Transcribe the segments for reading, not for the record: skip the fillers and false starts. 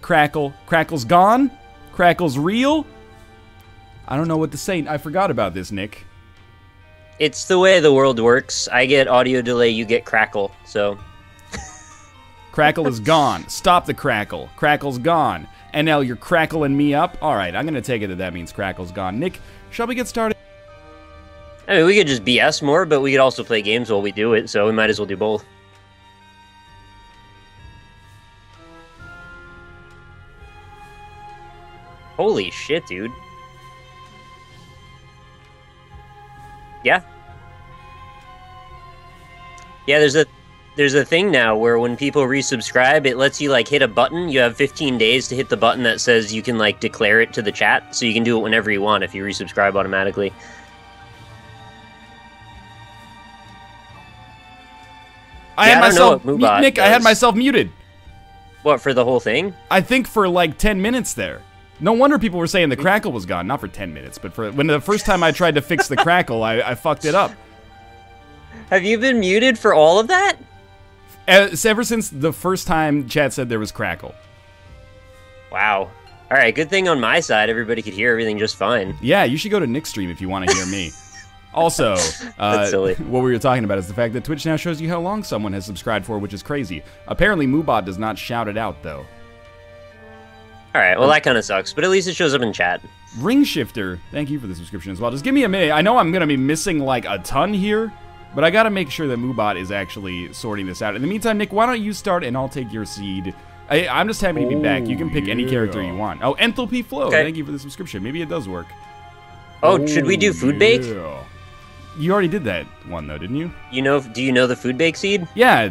Crackle. Crackle's gone? Crackle's real? I don't know what to say. I forgot about this, Nick. It's the way the world works. I get audio delay, you get crackle, so... Crackle is gone. Stop the crackle. Crackle's gone. And now you're crackling me up? Alright, I'm gonna take it that means Crackle's gone. Nick, shall we get started? I mean, we could just BS more, but we could also play games while we do it, so we might as well do both. Holy shit, dude. Yeah. Yeah, there's a thing now where when people resubscribe, it lets you, like, hit a button. You have 15 days to hit the button that says you can, like, declare it to the chat, so you can do it whenever you want if you resubscribe automatically. I had myself, Nick, I had myself muted. What, for the whole thing? I think for, like, 10 minutes there. No wonder people were saying the crackle was gone. Not for 10 minutes, but for when the first time I tried to fix the crackle, I fucked it up. Have you been muted for all of that? Ever since the first time chat said there was crackle. Wow. All right, good thing on my side, everybody could hear everything just fine. Yeah, you should go to Nick's stream if you want to hear me. Also, That's silly. What we were talking about is the fact that Twitch now shows you how long someone has subscribed for, which is crazy. Apparently, Moobot does not shout it out, though. Alright, well that kind of sucks, but at least it shows up in chat. Ring Shifter, thank you for the subscription as well. Just give me a minute. I know I'm going to be missing like a ton here, but I got to make sure that Moobot is actually sorting this out. In the meantime, Nick, why don't you start and I'll take your seed. I'm just happy to be back. You can pick any character you want. Oh, Enthalpy Flow, thank you for the subscription. Maybe it does work. Oh, should we do Food Bake? You already did that one though, didn't you? Do you know the Food Bake seed? Yeah,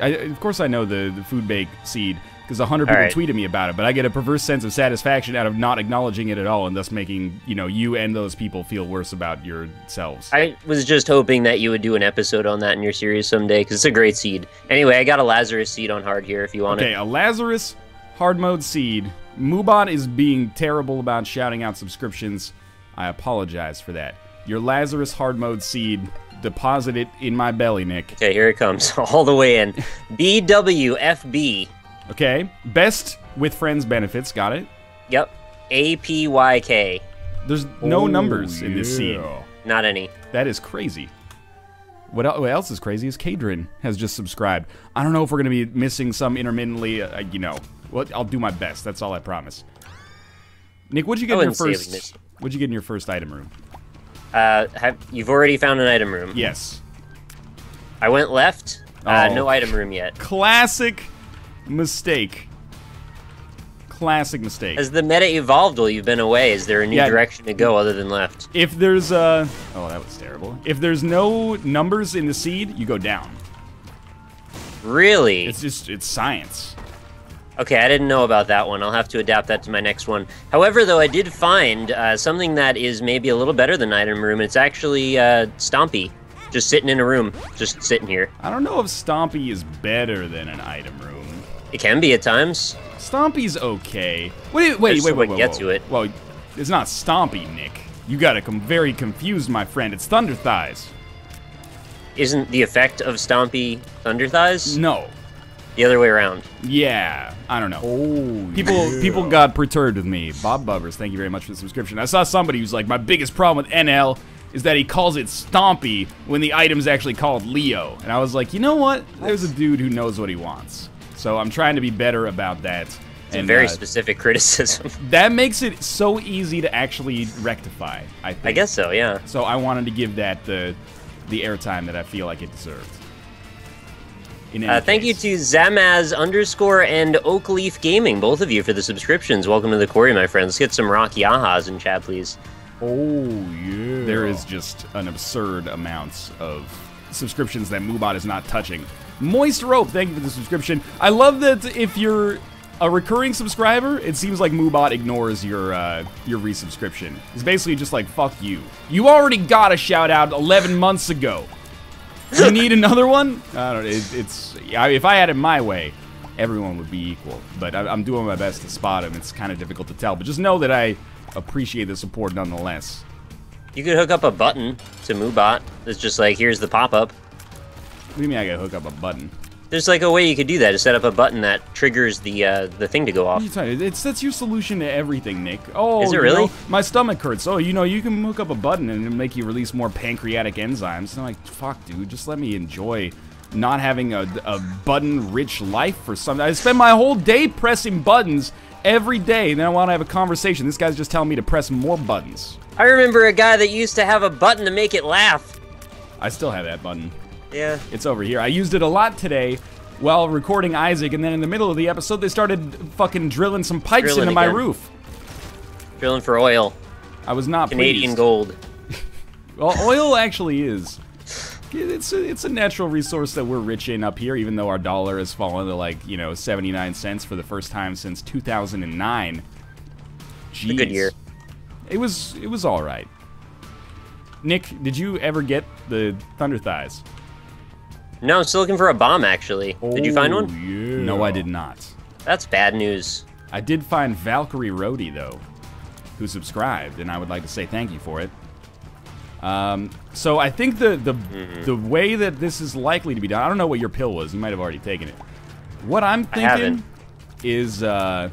of course I know the Food Bake seed. Because 100 people tweeted me about it, but I get a perverse sense of satisfaction out of not acknowledging it at all, and thus making, you know, you and those people feel worse about yourselves. I was just hoping that you would do an episode on that in your series someday, because it's a great seed. Anyway, I got a Lazarus seed on hard here if you want it. Okay, a Lazarus hard mode seed. Moobot is being terrible about shouting out subscriptions. I apologize for that. Your Lazarus hard mode seed, deposit it in my belly, Nick. Okay, here it comes, all the way in. BWFB. Okay, best with friends benefits, got it? Yep, APYK. There's no numbers in this seed. Not any. That is crazy. What else is crazy is Kadrin has just subscribed. I don't know if we're going to be missing some intermittently, you know. Well, I'll do my best, that's all I promise. Nick, what'd you get in your first... What'd you get in your first item room? You've already found an item room? Yes. I went left, no item room yet. Classic mistake. Classic mistake. Has the meta evolved while you've been away? Is there a new direction to go other than left? If there's oh, that was terrible. If there's no numbers in the seed, you go down. Really? It's science. Okay, I didn't know about that one. I'll have to adapt that to my next one. However, though, I did find something that is maybe a little better than item room. It's actually Stompy. Just sitting in a room. Just sitting here. I don't know if Stompy is better than an item room. It can be at times. Stompy's okay. Wait. Get to it. Well, it's not Stompy, Nick. You gotta very confused, my friend. It's Thunder Thighs. Isn't the effect of Stompy Thunder Thighs? No. The other way around. Yeah, I don't know. People got perturbed with me. Bob Bubbers, thank you very much for the subscription. I saw somebody who's like, my biggest problem with NL is that he calls it Stompy when the item's actually called Leo. And I was like, you know what? There's a dude who knows what he wants. So I'm trying to be better about that. It's a very specific criticism. That makes it so easy to actually rectify, I think. I guess so, yeah. So I wanted to give that the airtime that I feel like it deserved. Thank you to Zamaz _ and Oakleaf Gaming, both of you, for the subscriptions. Welcome to the Quarry, my friends. Let's get some rock yahas in chat, please. Oh, yeah. There is just an absurd amount of subscriptions that Moobot is not touching. Moist Rope, thank you for the subscription. I love that if you're a recurring subscriber, it seems like Moobot ignores your resubscription. It's basically just like, fuck you. You already got a shout out 11 months ago. You need another one? I don't know. If I had it my way, everyone would be equal. But I'm doing my best to spot them. It's kind of difficult to tell. But just know that I appreciate the support nonetheless. You could hook up a button to Moobot. It's just like, here's the pop-up. What do you mean I gotta hook up a button? There's like a way you could do that, to set up a button that triggers the thing to go off. That's your solution to everything, Nick. Oh, is it really? My stomach hurts. Oh, you can hook up a button and it'll make you release more pancreatic enzymes. And I'm like, fuck, dude, just let me enjoy not having a button-rich life for something. I spend my whole day pressing buttons every day, and then I want to have a conversation. This guy's just telling me to press more buttons. I remember a guy that used to have a button to make it laugh. I still have that button. Yeah. It's over here. I used it a lot today while recording Isaac, and then in the middle of the episode, they started fucking drilling some pipes into my roof. Drilling for oil. I was not Canadian pleased. gold. Well, oil actually is. It's a natural resource that we're rich in up here, even though our dollar has fallen to, like, 79 cents for the first time since 2009. Jeez. A good year. It was all right. Nick, did you ever get the Thunder Thighs? No, I'm still looking for a bomb, actually. Did you find one? Yeah. No, I did not. That's bad news. I did find Valkyrie Rhodey, though, who subscribed, and I would like to say thank you for it. So I think the way that this is likely to be done, I don't know what your pill was. You might have already taken it. What I'm thinking is, well,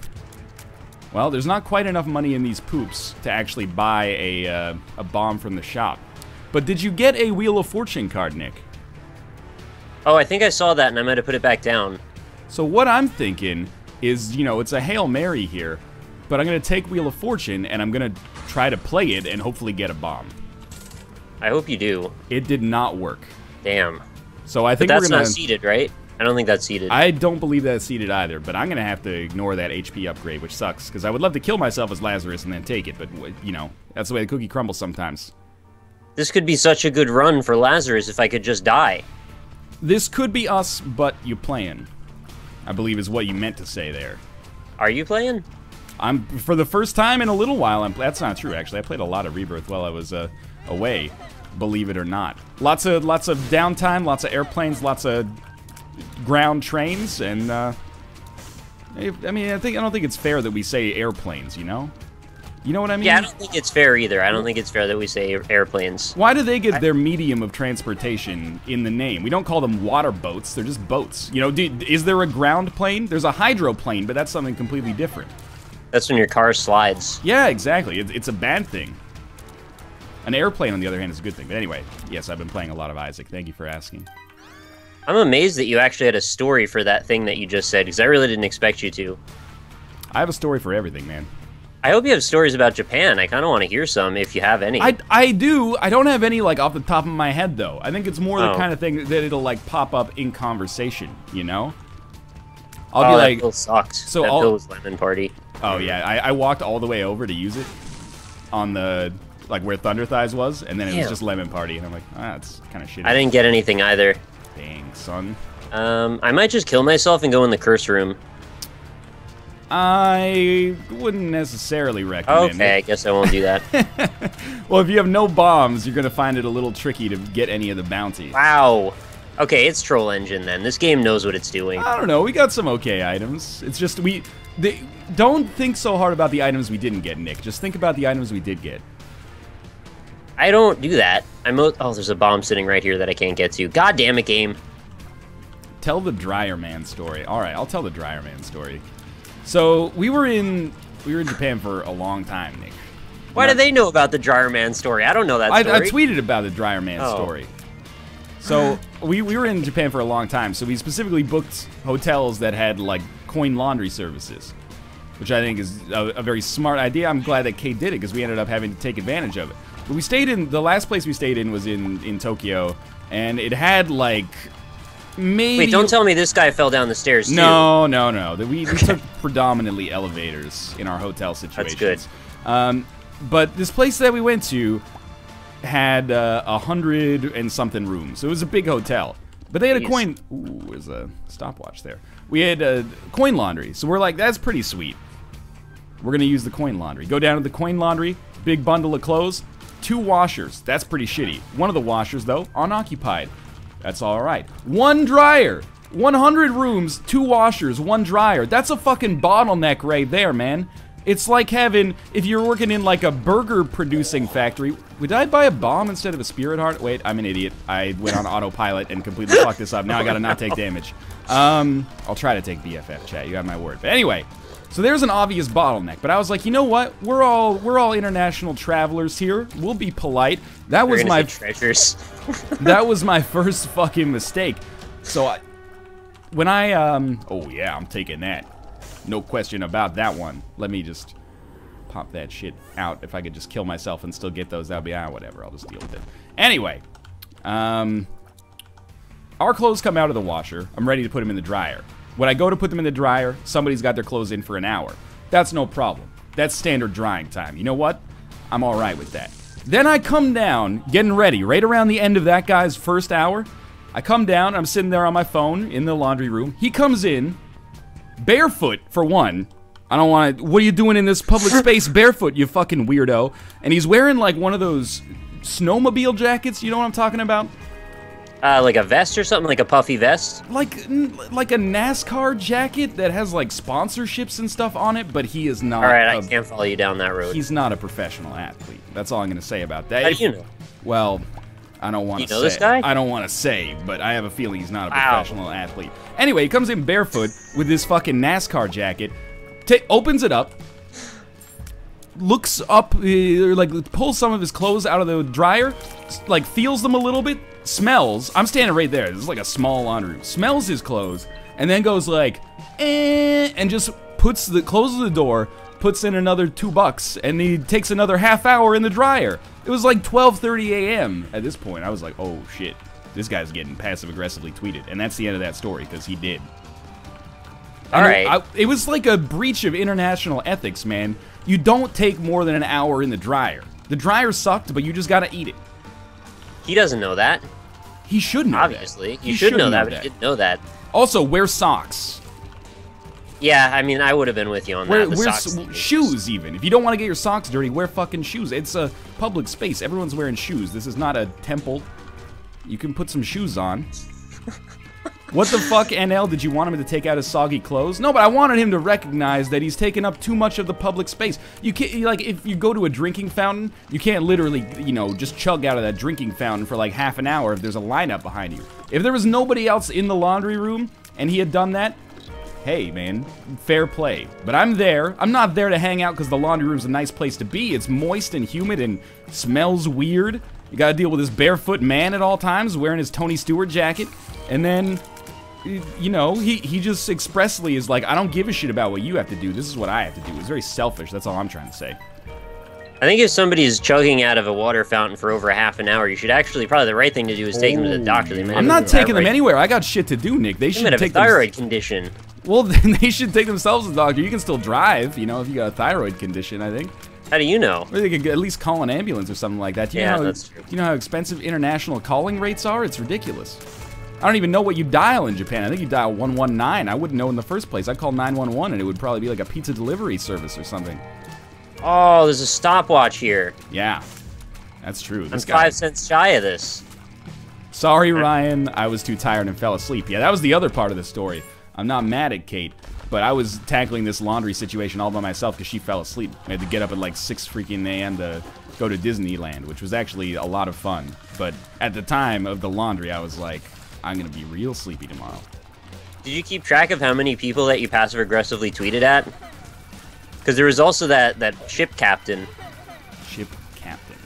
there's not quite enough money in these poops to actually buy a bomb from the shop. But did you get a Wheel of Fortune card, Nick? Oh, I think I saw that, and I might have put it back down. So what I'm thinking is, it's a Hail Mary here, but I'm going to take Wheel of Fortune, and I'm going to try to play it and hopefully get a bomb. I hope you do. It did not work. Damn. So I think that's not seeded, right? I don't think that's seeded. I don't believe that's seeded either, but I'm going to have to ignore that HP upgrade, which sucks, because I would love to kill myself as Lazarus and then take it, but, that's the way the cookie crumbles sometimes. This could be such a good run for Lazarus if I could just die. This could be us, but you playing, I believe is what you meant to say there. Are you playing? For the first time in a little while, that's not true, actually. I played a lot of Rebirth while I was away, believe it or not. Lots of downtime, lots of airplanes, lots of ground trains, and I don't think it's fair that we say airplanes, You know what I mean? Yeah, I don't think it's fair either. I don't think it's fair that we say airplanes. Why do they get their medium of transportation in the name? We don't call them water boats, they're just boats. Is there a ground plane? There's a hydroplane, but that's something completely different. That's when your car slides. Yeah, exactly. It's a bad thing. An airplane, on the other hand, is a good thing. But anyway, yes, I've been playing a lot of Isaac. Thank you for asking. I'm amazed that you actually had a story for that thing that you just said, because I really didn't expect you to. I have a story for everything, man. I hope you have stories about Japan. I kind of want to hear some, if you have any. I do. I don't have any, off the top of my head, though. I think it's more the kind of thing that it'll, pop up in conversation, I'll be like... that pill sucked. So that pill was Lemon Party. Oh, yeah. I walked all the way over to use it on the... where Thunder Thighs was, and then it was just Lemon Party, and I'm like, that's kind of shitty. I didn't get anything either. Dang, son. I might just kill myself and go in the curse room. I wouldn't necessarily recommend it. Okay, I guess I won't do that. Well, if you have no bombs, you're going to find it a little tricky to get any of the bounty. Wow. Okay, it's Troll Engine then. This game knows what it's doing. I don't know. We got some okay items. It's just don't think so hard about the items we didn't get, Nick. Just think about the items we did get. I don't do that. Oh, there's a bomb sitting right here that I can't get to. God damn it, game. Tell the Dryer Man story. All right, I'll tell the Dryer Man story. So we were in Japan for a long time, Nick. Why do they know about the Dryer Man story? I don't know that story. I tweeted about the Dryer Man story. So we were in Japan for a long time. So we specifically booked hotels that had coin laundry services, which I think is a very smart idea. I'm glad that Kate did it because we ended up having to take advantage of it. But the last place we stayed in was in Tokyo, and it had maybe... Wait, don't tell me this guy fell down the stairs, too. No. We took predominantly elevators in our hotel situations. That's good. But this place that we went to had 100 and something rooms. So it was a big hotel. But they had a coin... Ooh, there's a stopwatch there. We had a coin laundry. So we're like, that's pretty sweet. We're going to use the coin laundry. Go down to the coin laundry, big bundle of clothes, 2 washers. That's pretty shitty. One of the washers, though, unoccupied. That's all right. 1 dryer. 100 rooms, 2 washers, 1 dryer. That's a fucking bottleneck right there, man. It's like having, if you're working in like a burger producing factory. Would I buy a bomb instead of a spirit heart? Wait, I'm an idiot. I went on autopilot and completely fucked this up. Now I gotta not take damage. I'll try to take BFF, chat. You have my word. But anyway, so there's an obvious bottleneck. But I was like, you know what? We're all international travelers here. We'll be polite. That was my treasures. That was my first fucking mistake. So oh yeah, I'm taking that. No question about that one. Let me just pop that shit out. If I could just kill myself and still get those, that would be, whatever. I'll just deal with it. Anyway, our clothes come out of the washer. I'm ready to put them in the dryer. When I go to put them in the dryer, somebody's got their clothes in for an hour. That's no problem. That's standard drying time. You know what? I'm all right with that. Then I come down, getting ready, right around the end of that guy's first hour. I come down, I'm sitting there on my phone in the laundry room. He comes in, barefoot, for one. I don't want to... What are you doing in this public space barefoot, you fucking weirdo? And he's wearing, like, one of those snowmobile jackets. You know what I'm talking about? Like a vest or something? Like a puffy vest? Like a NASCAR jacket that has, like, sponsorships and stuff on it, but he is not... Alright, I can't follow you down that road. He's not a professional athlete. That's all I'm going to say about that. How do you know? Well... I don't want to say. You know this guy? I don't want to say, but I have a feeling he's not a professional athlete. Anyway, he comes in barefoot with this fucking NASCAR jacket, opens it up, looks up, like pulls some of his clothes out of the dryer, like feels them a little bit, smells. I'm standing right there. This is like a small laundry room. Smells his clothes, and then goes like, and just closes the door, puts in another $2, and he takes another half hour in the dryer. It was like 12:30 a.m. at this point. I was like, oh shit, this guy's getting passive-aggressively tweeted. And that's the end of that story, because he did. Alright. It was like a breach of international ethics, man. You don't take more than an hour in the dryer. The dryer sucked, but you just gotta eat it. He doesn't know that. He should know Obviously. that. He should know that, but he didn't know that. Also, wear socks. Yeah, I mean, I would have been with you on that. Wear shoes, even. If you don't want to get your socks dirty, wear fucking shoes. It's a public space. Everyone's wearing shoes. This is not a temple. You can put some shoes on. What the fuck, NL? Did you want him to take out his soggy clothes? No, but I wanted him to recognize that he's taking up too much of the public space. You can't, like, if you go to a drinking fountain, you can't literally, you know, just chug out of that drinking fountain for like half an hour if there's a lineup behind you. If there was nobody else in the laundry room and he had done that, hey, man, fair play. But I'm there. I'm not there to hang out because the laundry room's a nice place to be. It's moist and humid and smells weird. You gotta deal with this barefoot man at all times wearing his Tony Stewart jacket. And then, you know, he just expressly is like, I don't give a shit about what you have to do. This is what I have to do. It's very selfish. That's all I'm trying to say. I think if somebody's chugging out of a water fountain for over half an hour, you should actually, probably the right thing to do is take them to the doctor. I'm not taking them anywhere. I got shit to do, Nick. They should take a thyroid condition. Well, then they should take themselves to the doctor. You can still drive, you know, if you got a thyroid condition, I think. How do you know? Or they could at least call an ambulance or something like that. That's true. Do you know how expensive international calling rates are? It's ridiculous. I don't even know what you dial in Japan. I think you dial 119. I wouldn't know in the first place. I'd call 911 and it would probably be like a pizza delivery service or something. Oh, there's a stopwatch here. Yeah, that's true. I'm 5 cents shy of this. Sorry, Ryan. I was too tired and fell asleep. Yeah, that was the other part of the story. I'm not mad at Kate, but I was tackling this laundry situation all by myself because she fell asleep. I had to get up at like 6 freaking a.m. to go to Disneyland, which was actually a lot of fun. But at the time of the laundry, I was like, I'm going to be real sleepy tomorrow. Did you keep track of how many people that you passive-aggressively tweeted at? Because there was also that ship captain. Ship captain?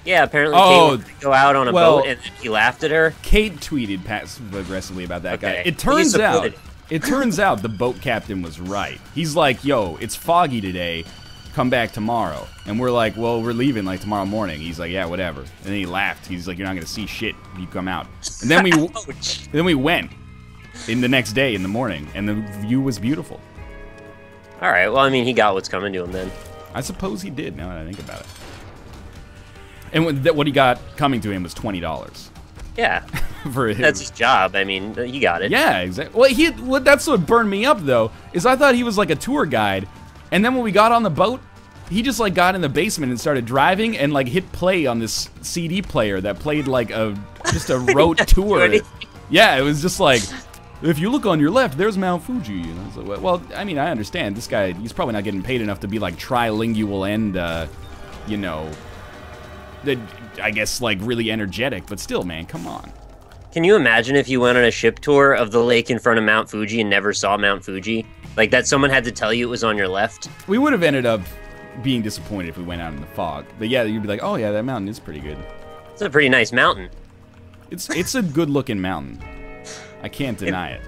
Yeah, apparently Kate wanted to go out on a boat and he laughed at her. Kate tweeted passive-aggressively about that guy. It turns out the boat captain was right. He's like, yo, it's foggy today. Come back tomorrow. And we're like, well, we're leaving like tomorrow morning. He's like, yeah, whatever. And then he laughed. He's like, you're not going to see shit if you come out. And then we went in the next day in the morning, and the view was beautiful. All right, well, I mean, he got what's coming to him then. I suppose he did, now that I think about it. And what he got coming to him was $20. Yeah. For him. That's his job. I mean, he got it. Yeah, exactly. Well, that's what burned me up, though, is I thought he was like a tour guide. And then when we got on the boat, he just like got in the basement and started driving and like hit play on this CD player that played like just a rote tour. Yeah, it was just like, if you look on your left, there's Mount Fuji. And I was like, well, I mean, I understand. This guy, he's probably not getting paid enough to be, like, trilingual and, you know, I guess, like, really energetic. But still, man, come on. Can you imagine if you went on a ship tour of the lake in front of Mount Fuji and never saw Mount Fuji? Like, that someone had to tell you it was on your left? We would have ended up being disappointed if we went out in the fog. But yeah, you'd be like, oh yeah, that mountain is pretty good. It's a pretty nice mountain. It's a good-looking mountain. I can't deny it.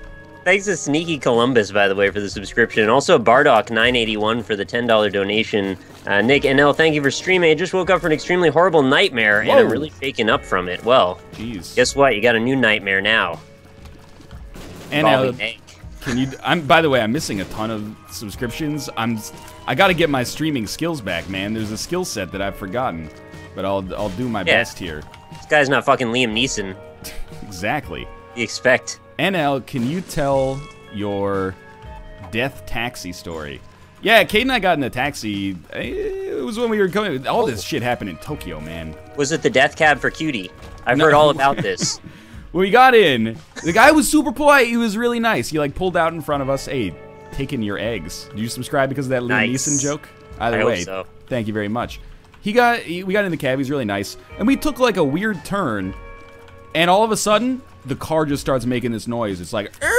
Thanks to Sneaky Columbus, by the way, for the subscription. And also Bardock981 for the $10 donation. Nick NL, thank you for streaming. I just woke up from an extremely horrible nightmare, and I'm really shaken up from it. Well, jeez. Guess what? You got a new nightmare now. And can you? By the way, I'm missing a ton of subscriptions. I got to get my streaming skills back, man. There's a skill set that I've forgotten, but I'll do my best here. This guy's not fucking Liam Neeson. Exactly. You expect? NL, can you tell your death taxi story? Yeah, Kate and I got in a taxi. It was when we were coming. All this shit happened in Tokyo, man. Was it the death cab for Cutie? I've heard all about this. When we got in, the guy was super polite. He was really nice. He like pulled out in front of us. Hey, taking your eggs. Did you subscribe because of that Liam Neeson joke? Either way, hope so. Thank you very much. We got in the cab. He's really nice, and we took like a weird turn, and all of a sudden, the car just starts making this noise. It's like, yeah,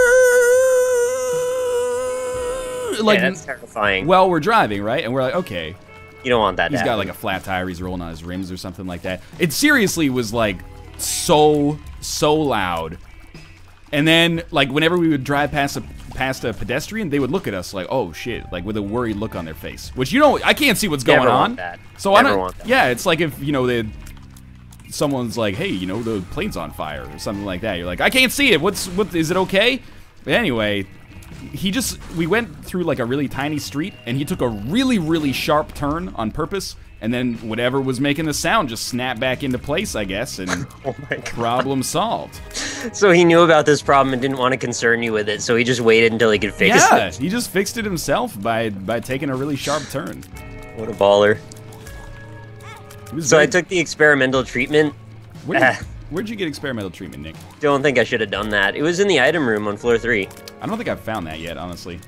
that's terrifying. Well, we're driving, right? And we're like, okay. You don't want that. He's got like a flat tire. He's rolling on his rims or something like that. It seriously was like so loud. And then, like, whenever we would drive past a pedestrian, they would look at us like, "Oh shit!" Like with a worried look on their face. Which I can't see what's going on. Want that. So Never I don't. Want that. Yeah, it's like if someone's like, "Hey, the plane's on fire" or something like that. You're like, "I can't see it. What is it okay?" But anyway, we went through like a really tiny street, and he took a really sharp turn on purpose. And then whatever was making the sound just snapped back into place, I guess, and oh my God. Problem solved. So he knew about this problem and didn't want to concern you with it, so he just waited until he could fix it. Yeah, he just fixed it himself by taking a really sharp turn. What a baller. So I took the experimental treatment. Where'd you get experimental treatment, Nick? Don't think I should have done that. It was in the item room on floor 3. I don't think I've found that yet, honestly.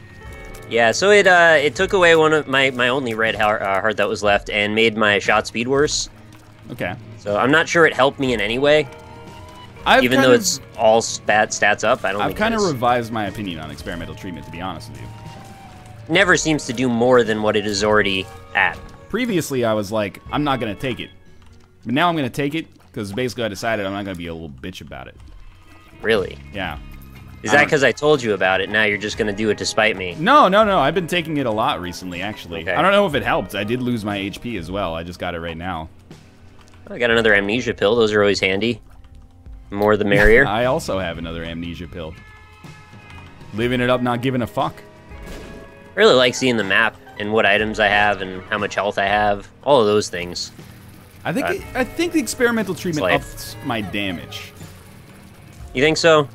Yeah, so it took away one of my only red heart that was left and made my shot speed worse. Okay. So I'm not sure it helped me in any way. Even though it's all stats up, I don't think I've kind of revised my opinion on experimental treatment, to be honest with you. Never seems to do more than what it is already at. Previously, I was like, I'm not going to take it. But now I'm going to take it, because basically I decided I'm not going to be a little bitch about it. Really? Yeah. Is that because I told you about it, now you're just going to do it to spite me? No. I've been taking it a lot recently, actually. Okay. I don't know if it helped. I did lose my HP as well. I just got it right now. I got another amnesia pill. Those are always handy. More the merrier. I also have another amnesia pill. Living it up, not giving a fuck. I really like seeing the map and what items I have and how much health I have. All of those things. I think the experimental treatment upped my damage. You think so?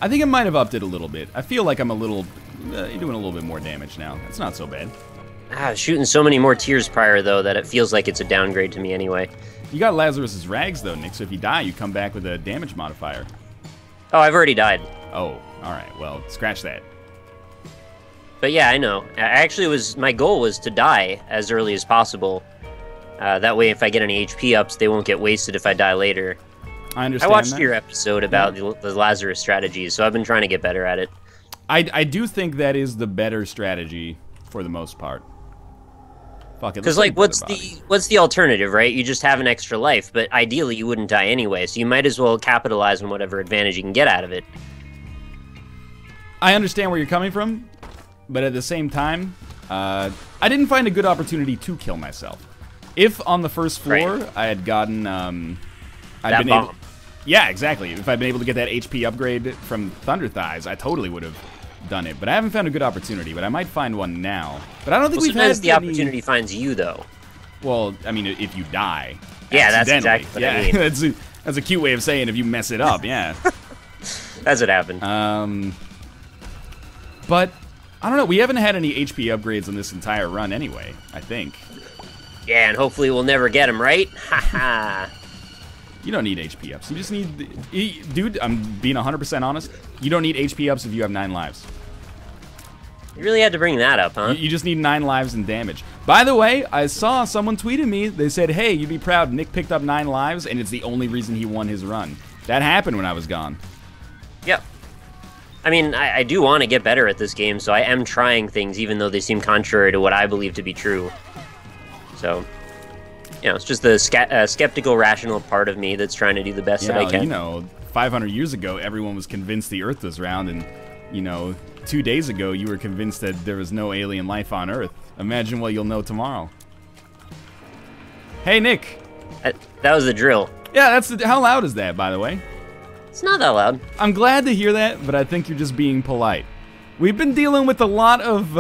I think it might have upped it a little bit. I feel like I'm doing a little bit more damage now. It's not so bad. I was shooting so many more tiers prior, though, that it feels like it's a downgrade to me anyway. You got Lazarus's rags, though, Nick, so if you die, you come back with a damage modifier. Oh, I've already died. Oh, alright. Well, scratch that. But yeah, I know. My goal was to die as early as possible. That way, if I get any HP ups, they won't get wasted if I die later. I understand. I watched your episode about the Lazarus strategies, so I've been trying to get better at it. I do think that is the better strategy for the most part. Fuck it. Because like, what's the alternative, right? You just have an extra life, but ideally you wouldn't die anyway, so you might as well capitalize on whatever advantage you can get out of it. I understand where you're coming from, but at the same time, I didn't find a good opportunity to kill myself. If on the first floor I had gotten, yeah, exactly. If I'd been able to get that HP upgrade from Thunder Thighs, I totally would have done it. But I haven't found a good opportunity, but I might find one now. But I don't think we've had the opportunity finds you, though. Well, I mean, if you die. Yeah, that's exactly what I mean. That's a cute way of saying if you mess it up, yeah. That's what happened. But, I don't know, we haven't had any HP upgrades on this entire run anyway, I think. Yeah, and hopefully we'll never get them, right? Haha. You don't need HP ups. You just need... Dude, I'm being 100% honest. You don't need HP ups if you have 9 lives. You really had to bring that up, huh? You just need 9 lives and damage. By the way, I saw someone tweeted me. They said, hey, you'd be proud. Nick picked up 9 lives, and it's the only reason he won his run. That happened when I was gone. Yep. I mean, I do want to get better at this game, so I am trying things, even though they seem contrary to what I believe to be true. So... You know, it's just the skeptical, rational part of me that's trying to do the best that I can. You know, 500 years ago, everyone was convinced the Earth was round, and, you know, 2 days ago, you were convinced that there was no alien life on Earth. Imagine what you'll know tomorrow. Hey, Nick. That was the drill. Yeah, that's how loud is that, by the way? It's not that loud. I'm glad to hear that, but I think you're just being polite. We've been dealing with a lot of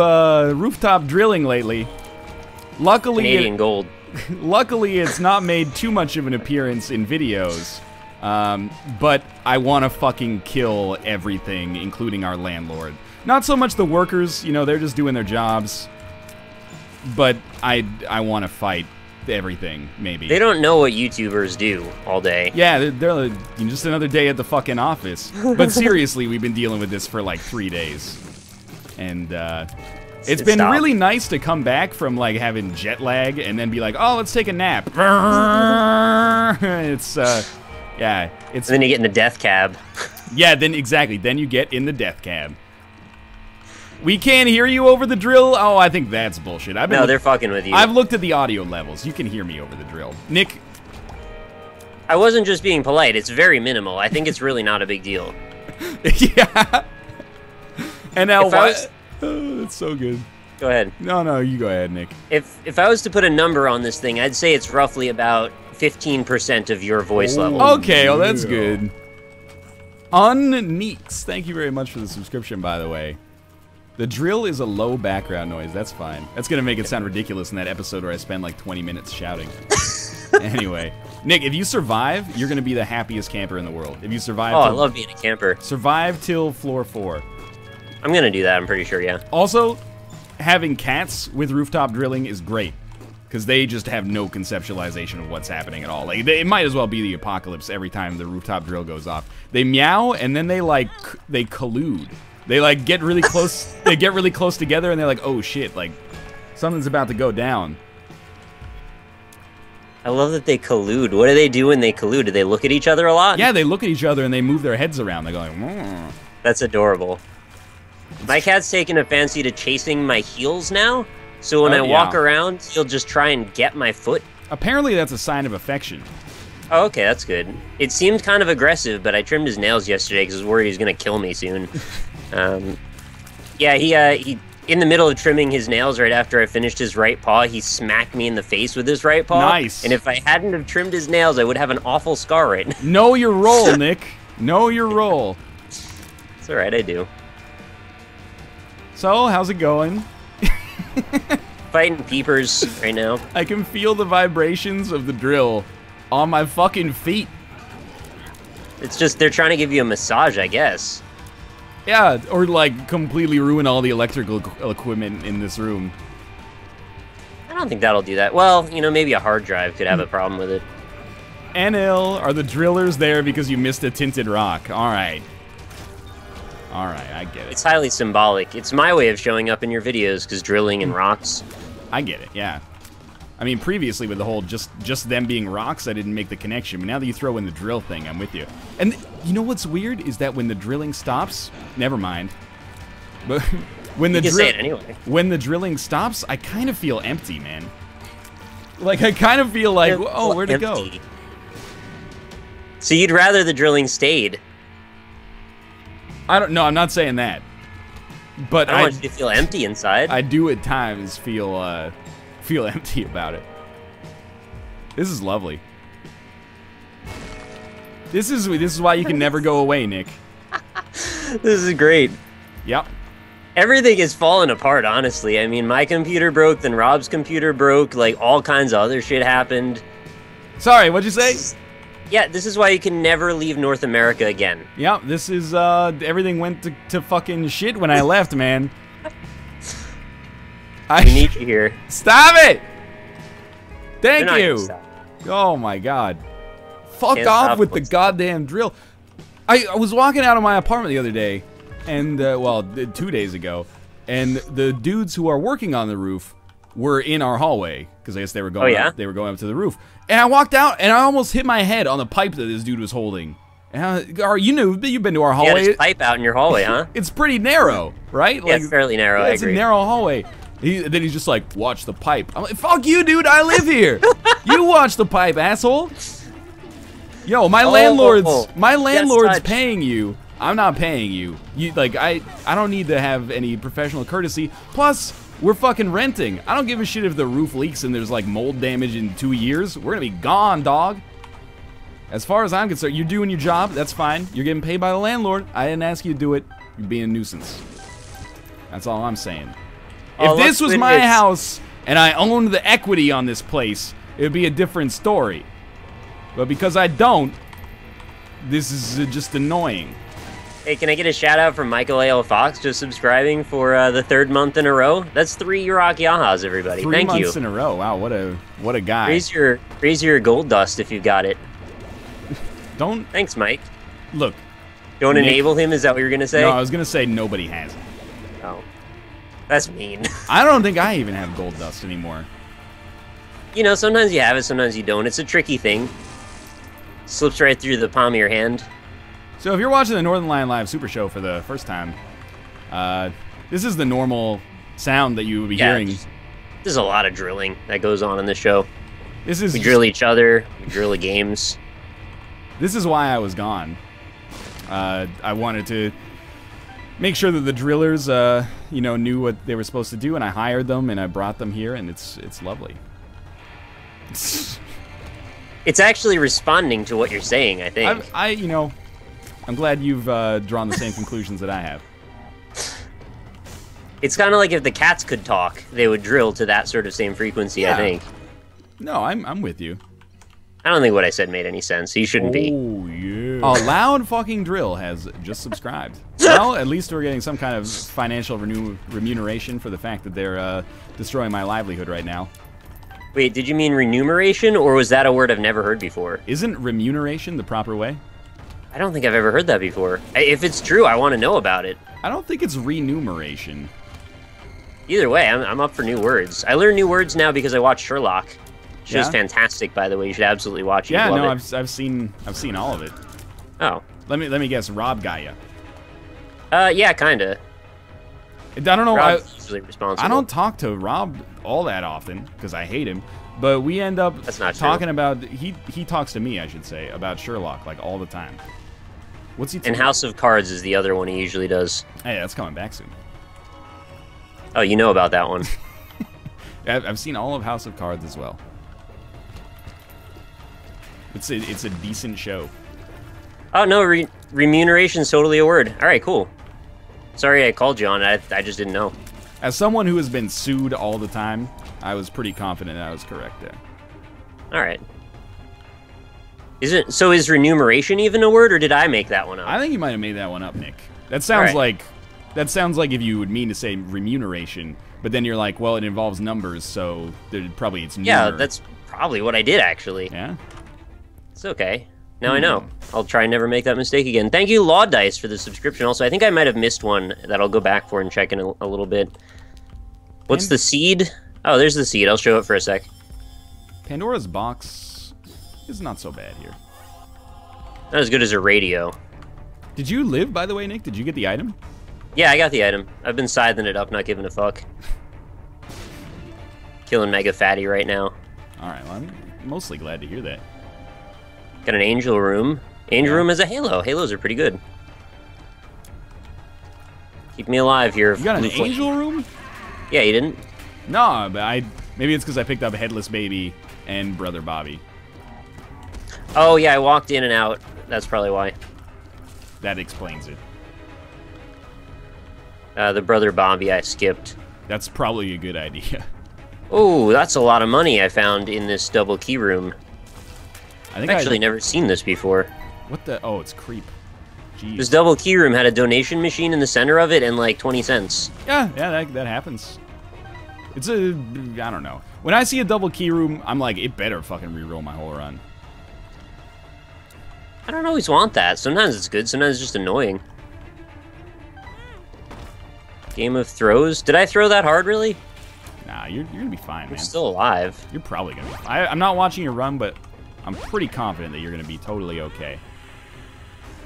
rooftop drilling lately. Luckily, Canadian gold. Luckily, it's not made too much of an appearance in videos, but I want to fucking kill everything, including our landlord. Not so much the workers, you know, they're just doing their jobs, but I want to fight everything, maybe. They don't know what YouTubers do all day. Yeah, they're just another day at the fucking office. But seriously, we've been dealing with this for like 3 days. And, it's been really nice to come back from, like, having jet lag and then be like, oh, let's take a nap. It's, yeah. It's, and then you get in the death cab. Yeah, then, exactly. Then you get in the death cab. We can't hear you over the drill? Oh, I think that's bullshit. No, they're fucking with you. I've looked at the audio levels. You can hear me over the drill. Nick. I wasn't just being polite. It's very minimal. I think it's really not a big deal. Yeah. And now what? Oh, that's so good. Go ahead. No, you go ahead, Nick. If I was to put a number on this thing, I'd say it's roughly about 15% of your voice level. Okay, well, that's good. Unneeks, thank you very much for the subscription, by the way. The drill is a low background noise. That's fine. That's going to make it sound ridiculous in that episode where I spend like 20 minutes shouting. Anyway, Nick, if you survive, you're going to be the happiest camper in the world. If you survive... Oh, I love being a camper. Survive till floor 4. I'm going to do that, I'm pretty sure, yeah. Also, having cats with rooftop drilling is great, because they just have no conceptualization of what's happening at all. Like, it might as well be the apocalypse every time the rooftop drill goes off. They meow, and then they, like, they collude. They, like, get really close, they get really close together, and they're like, oh, shit, like, something's about to go down. I love that they collude. What do they do when they collude? Do they look at each other a lot? Yeah, they look at each other, and they move their heads around. They go like, mm. That's adorable. My cat's taken a fancy to chasing my heels now, so when I walk around, he'll just try and get my foot. Apparently that's a sign of affection. Oh, okay, that's good. It seemed kind of aggressive, but I trimmed his nails yesterday because I was worried he was going to kill me soon. Yeah, he in the middle of trimming his nails right after I finished his right paw, he smacked me in the face with his right paw. Nice. And if I hadn't have trimmed his nails, I would have an awful scar right now. Know your role, Nick. Know your role. It's alright, I do. So, how's it going? Fighting peepers right now. I can feel the vibrations of the drill on my fucking feet. It's just, they're trying to give you a massage, I guess. Yeah, or like completely ruin all the electrical equipment in this room. I don't think that'll do that. Well, you know, maybe a hard drive could have a problem with it. NL, are the drillers there because you missed a tinted rock? Alright. Alright, I get it. It's highly symbolic. It's my way of showing up in your videos, because drilling and rocks. I get it, yeah. I mean, previously with the whole just them being rocks, I didn't make the connection. But now that you throw in the drill thing, I'm with you. And you know what's weird is that when the drilling stops, never mind. But when the say it anyway. When the drilling stops, I kind of feel empty, man. Like I kind of feel like, oh, where'd it go? So you'd rather the drilling stayed? I don't know. I'm not saying that. But I want you to feel empty inside. I do at times feel empty about it. This is lovely. This is why you can never go away, Nick. This is great. Yep. Everything is falling apart, honestly. I mean, my computer broke, then Rob's computer broke, like all kinds of other shit happened. Sorry, what'd you say? Yeah, this is why you can never leave North America again. Yep, this is, everything went to fucking shit when I left, man. I need you here. Stop it! Thank you! Oh my god. Fuck Can't off stop with the what's- goddamn drill. I was walking out of my apartment the other day, and, well, 2 days ago, and the dudes who are working on the roof were in our hallway, because I guess they were going up, they were going up to the roof. And I walked out, and I almost hit my head on the pipe that this dude was holding. And you've been to our hallway. Yeah, there's pipe out in your hallway, huh? It's pretty narrow, right? Yeah, it's fairly narrow, I It's agree. a narrow hallway. Then he's just like, watch the pipe. I'm like, fuck you, dude, I live here. You watch the pipe, asshole. Yo, my landlord's touch. paying you. I'm not paying you. I don't need to have any professional courtesy. Plus, we're fucking renting. I don't give a shit if the roof leaks and there's like mold damage in 2 years. We're gonna be gone, dog. As far as I'm concerned, you're doing your job. That's fine. You're getting paid by the landlord. I didn't ask you to do it. You're being a nuisance. That's all I'm saying. Oh, If this was my house and I owned the equity on this place, it would be a different story. But because I don't, this is just annoying. Hey, can I get a shout out from Michael A.L. Fox just subscribing for the 3rd month in a row? That's 3 Iraq Yahas, everybody. 3 Thank months you. in a row. Wow, what a guy. Raise your gold dust if you've got it. Don't Thanks, Mike. look. Don't Nick- enable him, is that what you're going to say? No, I was gonna say nobody has it. Oh. That's mean. I don't think I even have gold dust anymore. You know, sometimes you have it, sometimes you don't. It's a tricky thing. Slips right through the palm of your hand. So if you're watching the Northernlion Live Super Show for the first time, this is the normal sound that you would be hearing. There's a lot of drilling that goes on in this show. This is We drill each other, we drill the games. This is why I was gone. I wanted to make sure that the drillers, knew what they were supposed to do, and I hired them and I brought them here, and it's lovely. It's actually responding to what you're saying, I think. I'm glad you've drawn the same conclusions that I have. It's kind of like if the cats could talk, they would drill to that sort of same frequency, I think. No, I'm with you. I don't think what I said made any sense. You shouldn't be. Oh, yeah. A loud fucking drill has just subscribed. Well, at least we're getting some kind of financial remuneration for the fact that they're destroying my livelihood right now. Wait, did you mean remuneration, or was that a word I've never heard before? Isn't remuneration the proper way? I don't think I've ever heard that before. If it's true, I want to know about it. I don't think it's remuneration. Either way, I'm up for new words. I learn new words now because I watch Sherlock. Show's fantastic, by the way. You should absolutely watch it. Yeah, no, it. I've seen all of it. Oh. Let me guess. Rob got ya. Yeah, kinda. I don't know. Rob's usually responsible. I don't talk to Rob all that often because I hate him. But we end up talking about he talks to me, I should say, about Sherlock like all the time. What's he? And House of Cards is the other one he usually does. Hey, that's coming back soon. Oh, you know about that one. I've seen all of House of Cards as well. It's a decent show. Oh, no, remuneration's totally a word. All right, cool. Sorry I called you on it. I just didn't know. As someone who has been sued all the time, I was pretty confident I was correct there. All right. Is remuneration even a word, or did I make that one up? I think you might have made that one up, Nick. That sounds like if you would mean to say remuneration, but then you're like, well, it involves numbers, so probably it's yeah, that's probably what I did actually. Yeah. It's okay. Now I know. I'll try and never make that mistake again. Thank you, Law Dice, for the subscription. Also, I think I might have missed one that I'll go back for and check in a little bit. What's the seed? Oh, there's the seed. I'll show it for a sec. Pandora's box is not so bad here. Not as good as a radio. Did you live, by the way, Nick? Did you get the item? Yeah, I got the item. I've been scything it up, not giving a fuck. Killing Mega Fatty right now. Alright, well, I'm mostly glad to hear that. Got an Angel Room. Angel Room has a Halo. Halos are pretty good. Keep me alive here. You got an Angel Room? Yeah, you didn't? No, but maybe it's because I picked up Headless Baby and Brother Bobby. Oh, yeah, I walked in and out. That's probably why. That explains it. The Brother Bobby I skipped. That's probably a good idea. Oh, that's a lot of money I found in this double key room. I've actually never seen this before. What the? Oh, it's creep. Jeez. This double key room had a donation machine in the center of it and like 20 cents. Yeah, that happens. It's I don't know. When I see a double key room, I'm like, it better fucking reroll my whole run. I don't always want that. Sometimes it's good, sometimes it's just annoying. Game of throws? Did I throw that hard, really? Nah, you're gonna be fine, man. I'm still alive. You're probably gonna be fine. I'm not watching your run, but I'm pretty confident that you're gonna be totally okay.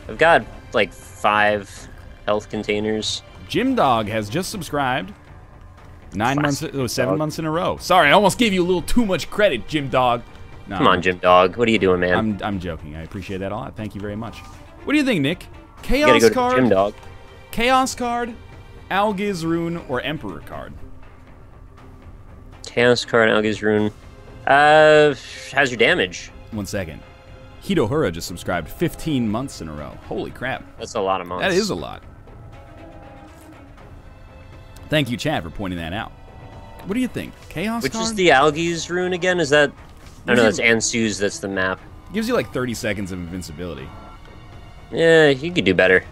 I've got, like, 5 health containers. Jim Dog has just subscribed. 7 months in a row. Sorry, I almost gave you a little too much credit, Jim Dog. No, Come on, Jim Dog. What are you doing, man? I'm joking. I appreciate that a lot. Thank you very much. What do you think, Nick? You Chaos gotta go to card, Jim Dog. Chaos card, Algiz Rune, or Emperor card? Chaos card, Algiz Rune. How's your damage? 1 second. Hidohura just subscribed 15 months in a row. Holy crap. That's a lot of months. That is a lot. Thank you, Chad, for pointing that out. What do you think? Chaos Which card? is the Algiz Rune again? Is that... I know that's Ansu's, that's the map. Gives you like 30 seconds of invincibility. Yeah, you could do better.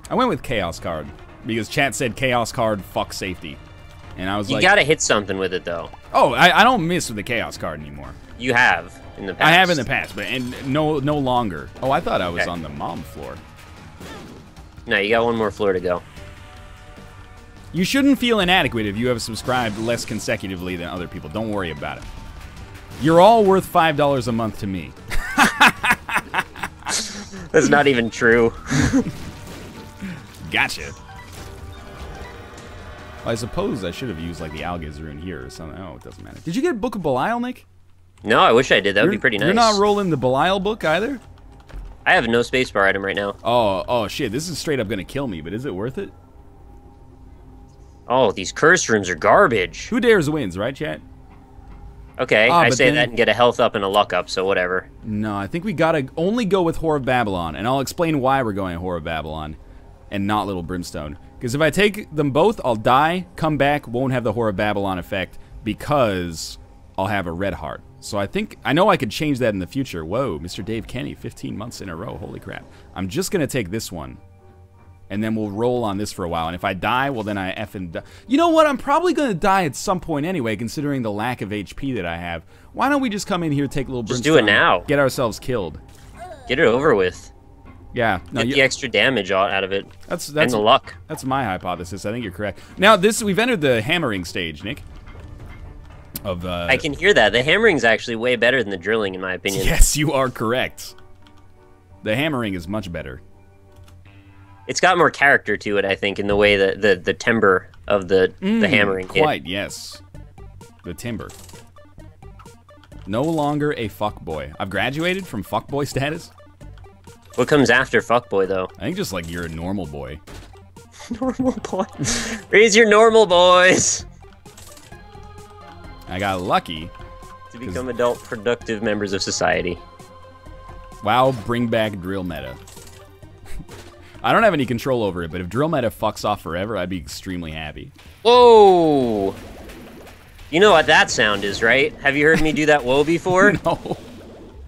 I went with Chaos card because chat said Chaos card, fuck safety. And I was You like... gotta hit something with it, though. Oh, I don't miss with the Chaos card anymore. You have in the past. I have in the past, but no longer. Oh, I thought I was on the mom floor. No, you got one more floor to go. You shouldn't feel inadequate if you have subscribed less consecutively than other people. Don't worry about it. You're all worth $5 a month to me. That's not even true. Gotcha. I suppose I should have used like the Algiz Rune here or something. Oh, it doesn't matter. Did you get Book of Belial, Nick? No, I wish I did. That would be pretty nice. You're not rolling the Belial book either? I have no spacebar item right now. Oh shit, this is straight up gonna kill me, but is it worth it? Oh, these curse rooms are garbage. Who dares wins, right, chat? Okay, I say that and get a health up and a luck up, so whatever. No, I think we gotta only go with Whore of Babylon, and I'll explain why we're going Whore of Babylon and not Little Brimstone. Because if I take them both, I'll die, come back, won't have the Whore of Babylon effect because I'll have a red heart. So I know I could change that in the future. Whoa, Mr. Dave Kenny, 15 months in a row, holy crap. I'm just gonna take this one. And then we'll roll on this for a while. And if I die, well, then I effing die. You know what? I'm probably going to die at some point anyway, considering the lack of HP that I have. Why don't we just come in here, take a little brimstone, just do it now. Get ourselves killed. Get it over with. Yeah. No, get the extra damage out of it. That's and the luck. That's my hypothesis. I think you're correct. Now, we've entered the hammering stage, Nick. I can hear that. The hammering's actually way better than the drilling, in my opinion. Yes, you are correct. The hammering is much better. It's got more character to it, I think, in the way that the timbre of the hammering. Quite, yes. The timbre. No longer a fuckboy. I've graduated from fuckboy status. What comes after fuckboy, though? I think just like you're a normal boy. Normal boy. Raise your normal boys. I got lucky. To become adult, productive members of society. Wow, bring back drill meta. I don't have any control over it, but if drill meta fucks off forever, I'd be extremely happy. Whoa! You know what that sound is, right? Have you heard me do that whoa before? No.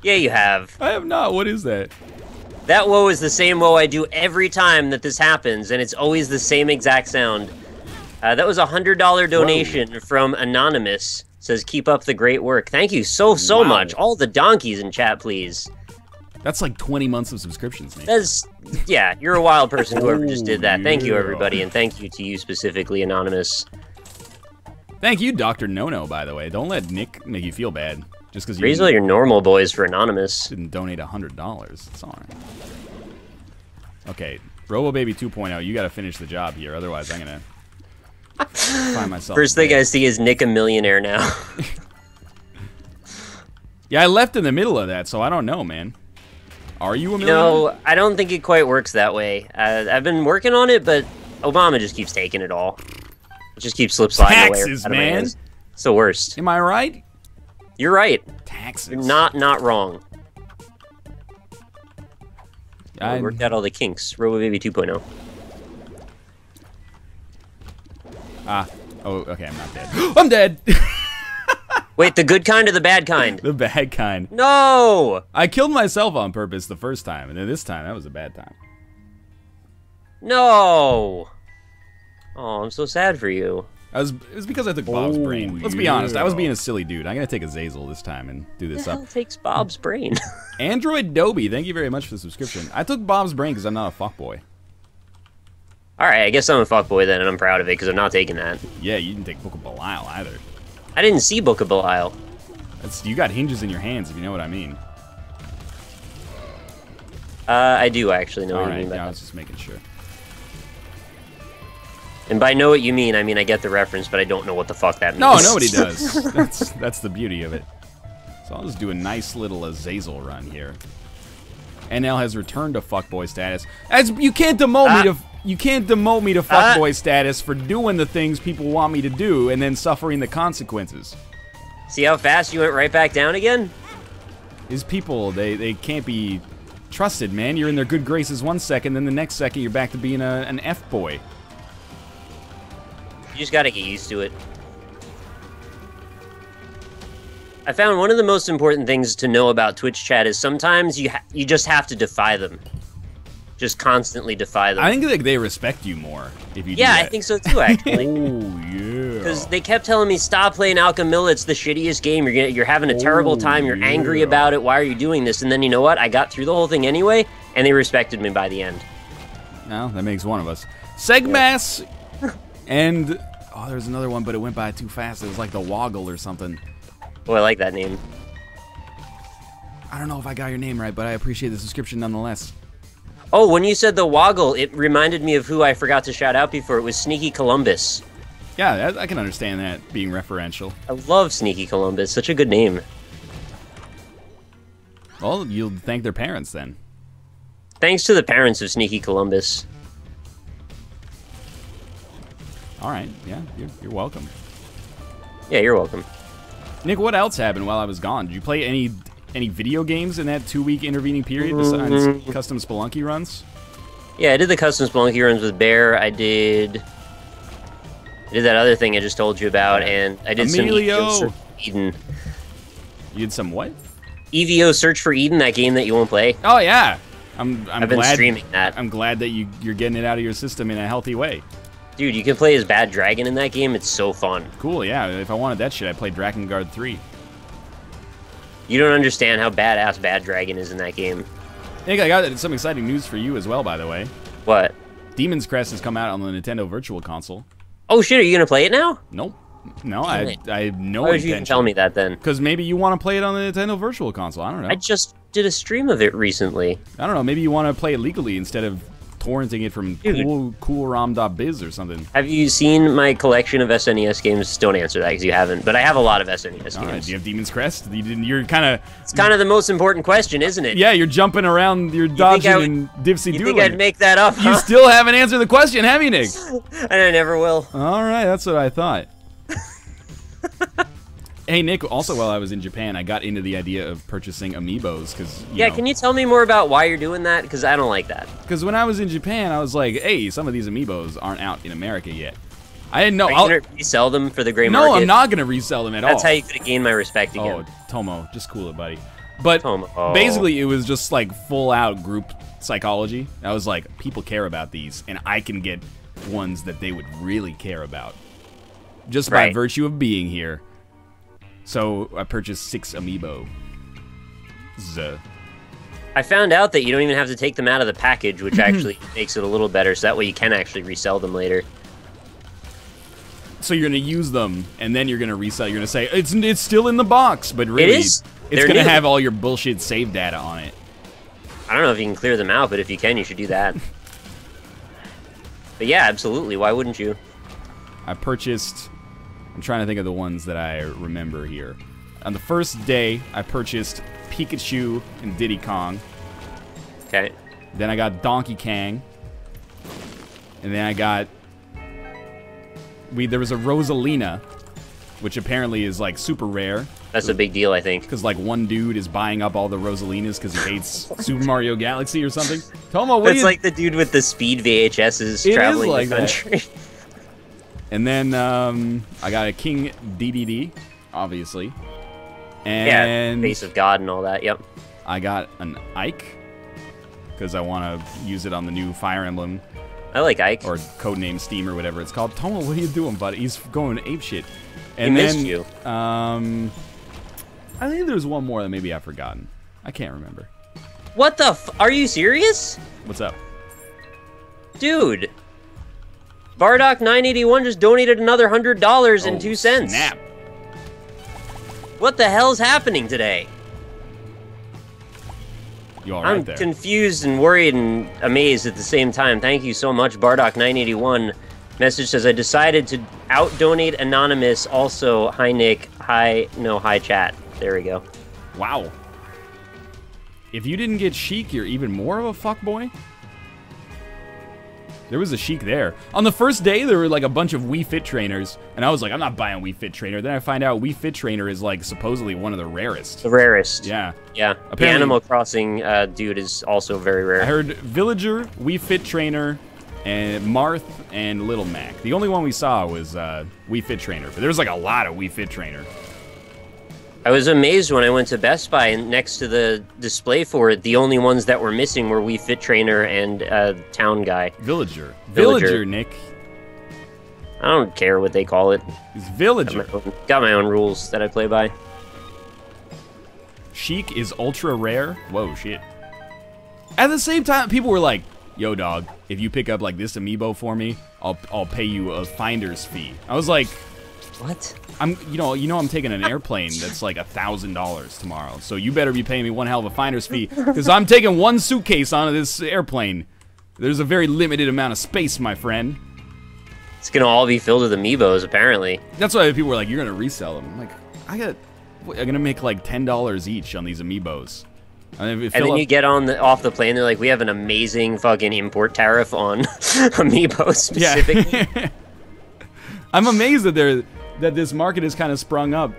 Yeah, you have. I have not. What is that? That whoa is the same whoa I do every time that this happens, and it's always the same exact sound. That was a $100 donation from Anonymous. Says, keep up the great work. Thank you so much. All the donkeys in chat, please. That's like 20 months of subscriptions, Nate. Yeah, you're a wild person, whoever just did that. Thank you, everybody, and thank you to you specifically, Anonymous. Thank you, Dr. No-No, by the way. Don't let Nick make you feel bad. Just because you raise all your normal boys for Anonymous. Didn't donate $100. It's all right. Okay, RoboBaby 2.0, you got to finish the job here. Otherwise, I'm going to find myself... First thing I see is Nick a millionaire now. Yeah, I left in the middle of that, so I don't know, man. Are you a millionaire? No, I don't think it quite works that way. I've been working on it, but Obama just keeps taking it all. It just keeps sliding away. Taxes, man. It's the worst. Am I right? You're right. Taxes. You're not wrong. I worked out all the kinks. RoboBaby 2.0. Oh, okay, I'm not dead. I'm dead! Wait, the good kind or the bad kind? The bad kind. No! I killed myself on purpose the first time, and then this time, that was a bad time. No! Oh, I'm so sad for you. It was because I took Bob's brain. Let's be honest. I was being a silly dude. I'm gonna take a Zazel this time and do this Who the up. hell takes Bob's brain? Android Dobie, thank you very much for the subscription. I took Bob's brain because I'm not a fuckboy. All right, I guess I'm a fuckboy then, and I'm proud of it because I'm not taking that. Yeah, you didn't take Book of Belial either. I didn't see Book of Belial. You got hinges in your hands, if you know what I mean. I do actually know what you mean by yeah, that. I was just making sure. And by know what you mean, I mean I get the reference, but I don't know what the fuck that means. No, nobody does. That's the beauty of it. So I'll just do a nice little Azazel run here. NL has returned to fuckboy status. You can't demote me to. You can't demote me to fuckboy status for doing the things people want me to do and then suffering the consequences. See how fast you went right back down again? These people, they can't be trusted, man. You're in their good graces one second, then the next second you're back to being an F-boy. You just gotta get used to it. I found one of the most important things to know about Twitch chat is sometimes you just have to defy them. Just constantly defy them. I think like they respect you more if you do Yeah, that. I think so too, actually. Oh, yeah. Because they kept telling me, stop playing Alchemilla, it's the shittiest game, you're having a terrible time, you're angry about it, why are you doing this? And then you know what, I got through the whole thing anyway, and they respected me by the end. Well, that makes one of us. Segmas and... Oh, there's another one, but it went by too fast. It was like the Woggle or something. Oh, I like that name. I don't know if I got your name right, but I appreciate the subscription nonetheless. Oh, when you said the Woggle, it reminded me of who I forgot to shout out before. It was Sneaky Columbus. Yeah, I can understand that being referential. I love Sneaky Columbus. Such a good name. Well, you'll thank their parents then. Thanks to the parents of Sneaky Columbus. All right, yeah, you're welcome. Yeah, you're welcome. Nick, what else happened while I was gone? Did you play any video games in that 2-week intervening period besides custom Spelunky runs? Yeah, I did the custom Spelunky runs with Bear. I did that other thing I just told you about, and I did Emilio. some EVO Search for Eden. You did some what? EVO Search for Eden, that game that you won't play. Oh yeah, I've been streaming that. I'm glad that you're getting it out of your system in a healthy way. Dude, you can play as Bad Dragon in that game. It's so fun. Cool, yeah. If I wanted that shit, I'd play Drakengard 3. You don't understand how badass Bad Dragon is in that game. Nick, I got some exciting news for you as well, by the way. What? Demon's Crest has come out on the Nintendo Virtual Console. Oh shit, are you gonna play it now? Nope. No, I have no Why would intention. you even tell me that then? Because maybe you want to play it on the Nintendo Virtual Console. I don't know. I just did a stream of it recently. I don't know. Maybe you want to play it legally instead of torrenting it from coolrom.biz or something. Have you seen my collection of SNES games? Don't answer that because you haven't. But I have a lot of SNES games. All right, do you have Demon's Crest? You're kind of... It's kind of the most important question, isn't it? Yeah, you're jumping around, you're dodging and dipsy-doodling. You think I'd make that up, huh? You still haven't answered the question, have you, Nick? And I never will. All right, that's what I thought. Hey, Nick, also while I was in Japan, I got into the idea of purchasing amiibos because, Yeah, can you tell me more about why you're doing that? Because I don't like that. Because when I was in Japan, I was like, hey, some of these amiibos aren't out in America yet. I didn't know. Are you going to resell them for the gray market? No, I'm not going to resell them at all. That's how you could have gained my respect again. Oh, Tomo, just cool it, buddy. But Tomo. basically, it was just like full-out group psychology. I was like, people care about these, and I can get ones that they would really care about. Just by virtue of being here. So I purchased 6 amiibo. I found out that you don't even have to take them out of the package, which actually makes it a little better, so that way you can actually resell them later. So you're going to use them, and then you're going to resell. You're going to say, it's still in the box, but really, it's going to have all your bullshit save data on it. I don't know if you can clear them out, but if you can, you should do that. But yeah, absolutely. Why wouldn't you? I purchased... I'm trying to think of the ones that I remember here. On the first day, I purchased Pikachu and Diddy Kong. Okay. Then I got Donkey Kong. And then I got... There was a Rosalina, which apparently is, like, super rare. That's a big deal, I think. Because, like, one dude is buying up all the Rosalinas because he hates Super Mario Galaxy or something. Tomo, what It's like the dude with the speed VHSs traveling like the country. That. And then I got a King DDD, obviously. And yeah, Face of God and all that, yep. I got an Ike, because I want to use it on the new Fire Emblem. I like Ike. Or codename Steam or whatever it's called. Tomo, what are you doing, buddy? He's going apeshit. He missed you. I think there's one more that maybe I've forgotten. I can't remember. What the are you serious? What's up? Dude. Bardock981 just donated another $100 and 2 cents. Snap. What the hell's happening today? You all right I'm there? confused and worried and amazed at the same time. Thank you so much, Bardock981. Message says, I decided to out-donate Anonymous. Also, hi, Nick. Hi chat. There we go. Wow. If you didn't get Sheik, you're even more of a fuckboy? There was a Sheik there. On the first day, there were like a bunch of Wii Fit trainers, and I was like, I'm not buying Wii Fit trainer. Then I find out Wii Fit trainer is like supposedly one of the rarest. The rarest. Yeah. Yeah. The Animal Crossing dude is also very rare. I heard Villager, Wii Fit trainer, and Marth, and Little Mac. The only one we saw was Wii Fit trainer, but there was like a lot of Wii Fit trainer. I was amazed when I went to Best Buy, and next to the display for it, the only ones that were missing were Wii Fit Trainer and Town Guy. Villager. Villager, Nick. I don't care what they call it. He's Villager. Got my own rules that I play by. Sheik is ultra rare. Whoa, shit. At the same time, people were like, yo, dog, if you pick up like this amiibo for me, I'll pay you a finder's fee. I was like, what? You know I'm taking an airplane that's like $1,000 tomorrow, so you better be paying me one hell of a finder's fee, because I'm taking one suitcase onto this airplane. There's a very limited amount of space, my friend. It's gonna all be filled with amiibos, apparently. That's why people were like, you're gonna resell them. I'm like, I'm gonna make like $10 each on these amiibos. And then you get off the plane, they're like, we have an amazing fucking import tariff on amiibos specifically. Yeah. I'm amazed that this market has kind of sprung up,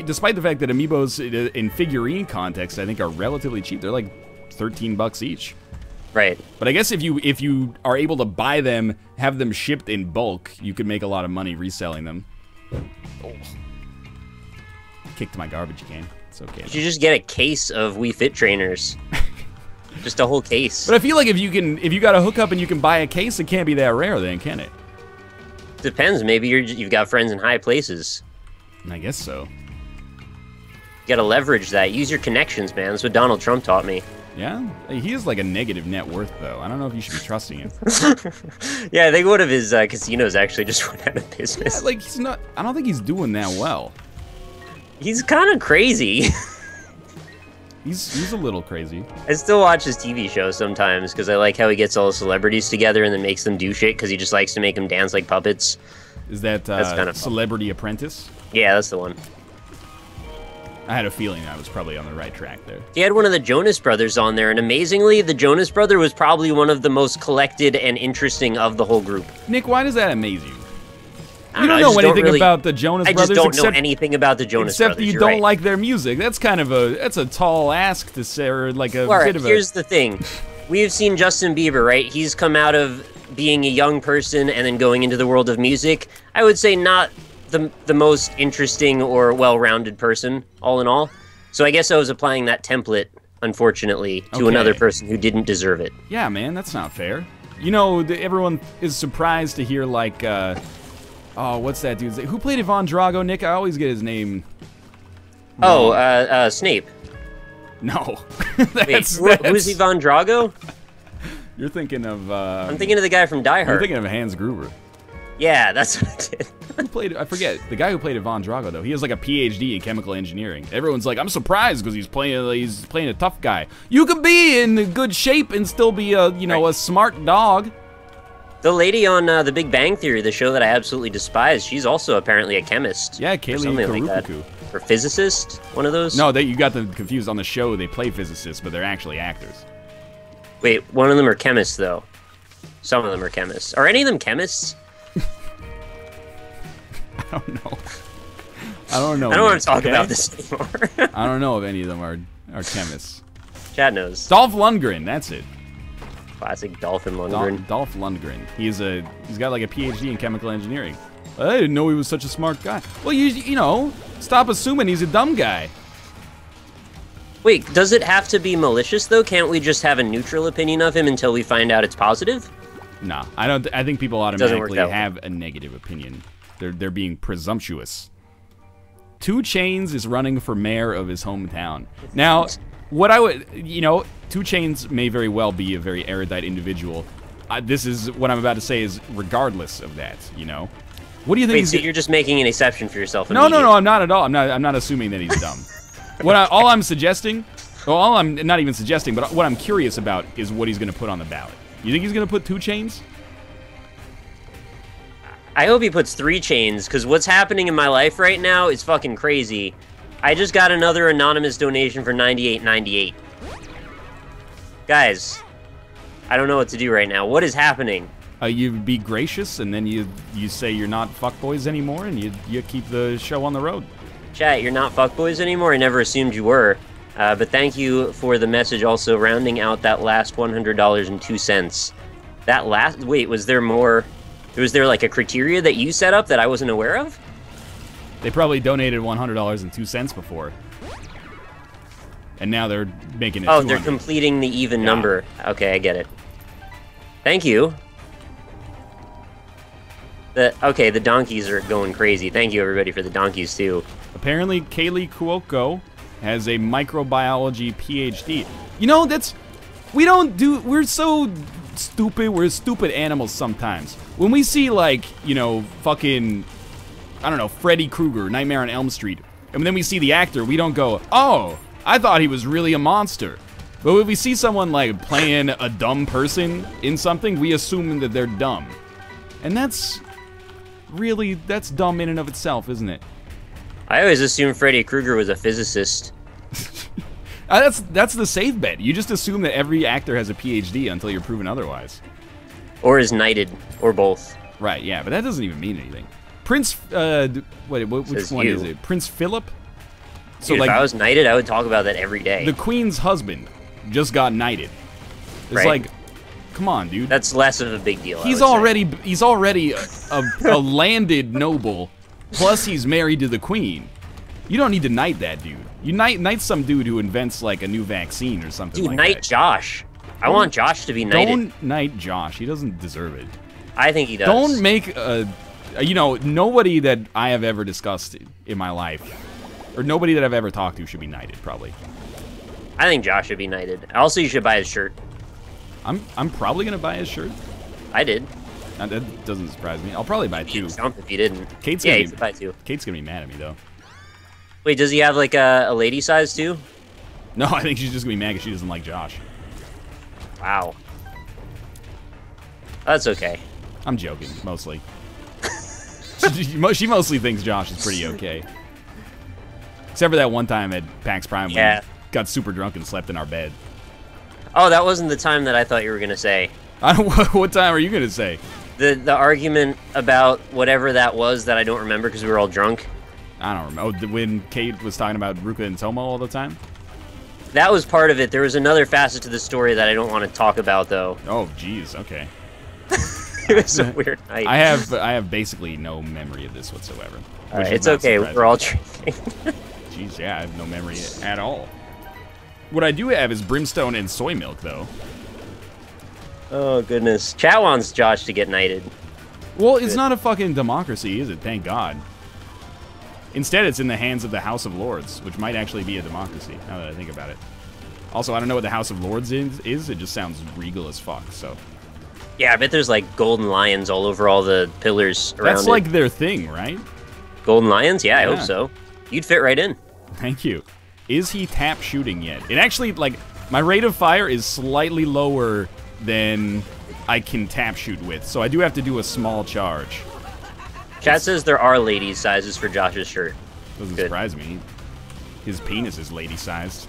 despite the fact that amiibos in figurine context, I think, are relatively cheap. They're like $13 each. Right. But I guess if you are able to buy them, have them shipped in bulk, you could make a lot of money reselling them. Oh. Kicked my garbage can. It's okay. You should just get a case of Wii Fit trainers. Just a whole case. But I feel like if you got a hookup and you can buy a case, it can't be that rare then, can it? Depends. Maybe you've got friends in high places. I guess so. You gotta leverage that. Use your connections, man. That's what Donald Trump taught me. Yeah? He has like a negative net worth, though. I don't know if you should be trusting him. Yeah, I think one of his casinos actually just went out of business. Yeah, like, he's not... I don't think he's doing that well. He's kind of crazy. He's a little crazy. I still watch his TV shows sometimes because I like how he gets all the celebrities together and then makes them do shit because he just likes to make them dance like puppets. Is that kind of Celebrity Apprentice? Yeah, that's the one. I had a feeling I was probably on the right track there. He had one of the Jonas Brothers on there, and amazingly, the Jonas Brother was probably one of the most collected and interesting of the whole group. Nick, why does that amaze you? You don't know anything about the Jonas Brothers. I just don't know anything about the Jonas Brothers. Except you don't like their music. That's kind of a tall ask to say, or like a bit of a... Here's the thing. We've seen Justin Bieber, right? He's come out of being a young person and then going into the world of music. I would say not the most interesting or well-rounded person, all in all. So I guess I was applying that template, unfortunately, to another person who didn't deserve it. Yeah, man, that's not fair. You know, everyone is surprised to hear, like, oh, what's that dude's name? Who played Ivan Drago, Nick? I always get his name wrong. Oh, Snape. No. Wait, who's Ivan Drago? You're thinking of... I'm thinking of the guy from Die Hard. I'm thinking of Hans Gruber. Yeah, that's what I did. Who played... I forget. The guy who played Ivan Drago, though, he has like a PhD in chemical engineering. Everyone's like, I'm surprised because he's playing a tough guy. You could be in good shape and still be a, a smart dog. The lady on The Big Bang Theory, the show that I absolutely despise, she's also apparently a chemist. Yeah, Kaylee Karupuku. Or physicist, one of those? No, you got them confused. On the show, they play physicists, but they're actually actors. Wait, one of them are chemists, though. Some of them are chemists. Are any of them chemists? I don't know. I don't know. I don't want to talk about this anymore. I don't know if any of them are chemists. Chad knows. Dolph Lundgren, that's it. Classic Dolphin Lundgren. Dolph Lundgren. He's got like a PhD in chemical engineering. I didn't know he was such a smart guy. Well, you know, stop assuming he's a dumb guy. Wait, does it have to be malicious though? Can't we just have a neutral opinion of him until we find out it's positive? Nah, I don't. I think people work automatically that way. have a negative opinion. They're being presumptuous. 2 Chainz is running for mayor of his hometown. Now, what I would, 2 Chainz may very well be a very erudite individual. This is what I'm about to say is regardless of that. What do you think? Wait, so you're just making an exception for yourself? No, I'm not at all. I'm not assuming that he's dumb. All I'm suggesting, all I'm not even suggesting, but what I'm curious about is what he's going to put on the ballot. You think he's going to put 2 Chainz? I hope he puts 3 Chainz, because what's happening in my life right now is fucking crazy. I just got another anonymous donation for $98.98. Guys, I don't know what to do right now. What is happening? You be gracious, and then you say you're not fuckboys anymore, and you keep the show on the road. Chat, you're not fuckboys anymore? I never assumed you were. But thank you for the message also rounding out that last $100.02. That last... Wait, was there more... Was there like a criteria that you set up that I wasn't aware of? They probably donated $100.02 before. And now they're making it Oh, 200. they're completing the even number. Okay, I get it. Thank you. Okay, the donkeys are going crazy. Thank you, everybody, for the donkeys, too. Apparently, Kaylee Cuoco has a microbiology PhD. We're so stupid. We're stupid animals sometimes. When we see, like, fucking, I don't know, Freddy Krueger, Nightmare on Elm Street, and then we see the actor, we don't go, oh, I thought he was really a monster. But when we see someone, like, playing a dumb person in something, we assume that they're dumb. And that's dumb in and of itself, isn't it? I always assumed Freddy Krueger was a physicist. That's the safe bet. You just assume that every actor has a PhD until you're proven otherwise. Or is knighted, or both. Right, yeah, but that doesn't even mean anything. Prince, which one is it? Prince Philip? So, dude, if I was knighted, I would talk about that every day. The Queen's husband just got knighted. It's right. Like, come on, dude. That's less of a big deal. He's already a landed noble, plus he's married to the Queen. You don't need to knight that dude. You knight some dude who invents like a new vaccine or something. Dude, like knight that. Josh. I want Josh to be knighted. Don't knight Josh. He doesn't deserve it. I think he does. Don't make nobody that I have ever discussed in my life, or nobody that I've ever talked to should be knighted, probably. I think Josh should be knighted. Also, you should buy his shirt. I'm probably gonna buy his shirt. I did. That doesn't surprise me. I'll probably buy 2. Stump if you didn't. Kate's yeah, gonna you should buy 2. Kate's gonna be mad at me though. Wait, does he have like a lady size too? No, I think she's just gonna be mad because she doesn't like Josh. Wow. That's okay. I'm joking, mostly. She mostly thinks Josh is pretty okay. Except for that one time at PAX Prime when he got super drunk and slept in our bed. Oh, that wasn't the time that I thought you were gonna say. What time are you gonna say? The argument about whatever that was that I don't remember because we were all drunk. I don't remember. Oh, when Kate was talking about Ruka and Tomo all the time? That was part of it. There was another facet to the story that I don't want to talk about, though. Oh, jeez. Okay. It was a weird night. I have basically no memory of this whatsoever. All right, it's okay. We're all drinking. Jeez, yeah, I have no memory at all. What I do have is brimstone and soy milk, though. Oh, goodness. Chat wants Josh to get knighted. Well, it's not a fucking democracy, is it? Thank God. Instead, it's in the hands of the House of Lords, which might actually be a democracy, now that I think about it. Also, I don't know what the House of Lords is. It just sounds regal as fuck, so... Yeah, I bet there's, like, golden lions all over all the pillars around That's, like, their thing, right? Golden lions? Yeah, I hope so. You'd fit right in. Thank you. Is he tap shooting yet? It actually, like, my rate of fire is slightly lower than I can tap shoot with, so I do have to do a small charge. Chat says there are ladies' sizes for Josh's shirt. Doesn't surprise me. His penis is lady-sized.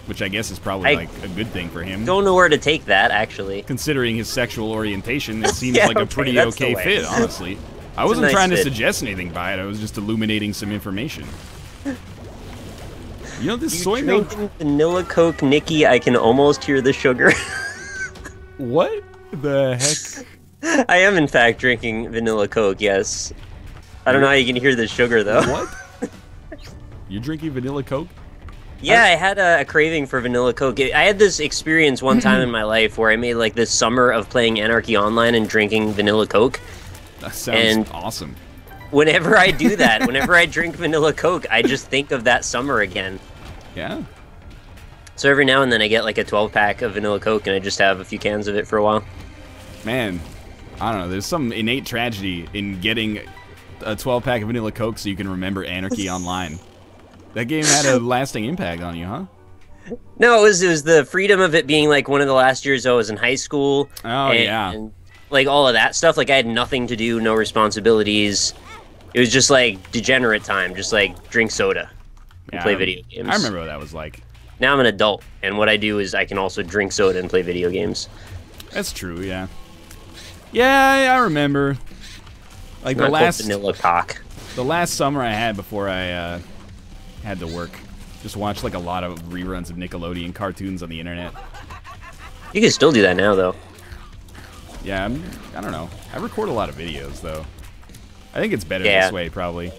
Which I guess is probably, like, a good thing for him. Don't know where to take that, actually. Considering his sexual orientation, it seems like a pretty okay fit, honestly. I wasn't trying to suggest anything by it. I was just illuminating some information. You know, this soy milk... Vanilla Coke, Nikki, I can almost hear the sugar. What the heck? I am, in fact, drinking vanilla Coke, yes. I don't know how you can hear the sugar, though. What? You're drinking vanilla Coke? Yeah, I had a craving for vanilla Coke. I had this experience one time in my life where I made like this summer of playing Anarchy Online and drinking vanilla Coke. That sounds awesome. Whenever I do that, whenever I drink vanilla Coke, I just think of that summer again. Yeah. So every now and then I get like a 12-pack of vanilla Coke and I just have a few cans of it for a while. Man, I don't know. There's some innate tragedy in getting a 12-pack of vanilla Coke so you can remember Anarchy Online. That game had a lasting impact on you, huh? No, it was the freedom of it being like one of the last years I was in high school. Oh, yeah. And like all of that stuff. Like I had nothing to do, no responsibilities. It was just like degenerate time, just like drink soda and play video games. I remember what that was like. Now I'm an adult, and what I do is I can also drink soda and play video games. That's true, yeah. Yeah, I remember. Like the last vanilla cock. The last summer I had before I had to work, just watched like a lot of reruns of Nickelodeon cartoons on the internet. You can still do that now, though. Yeah, I don't know. I record a lot of videos, though. I think it's better this way, probably.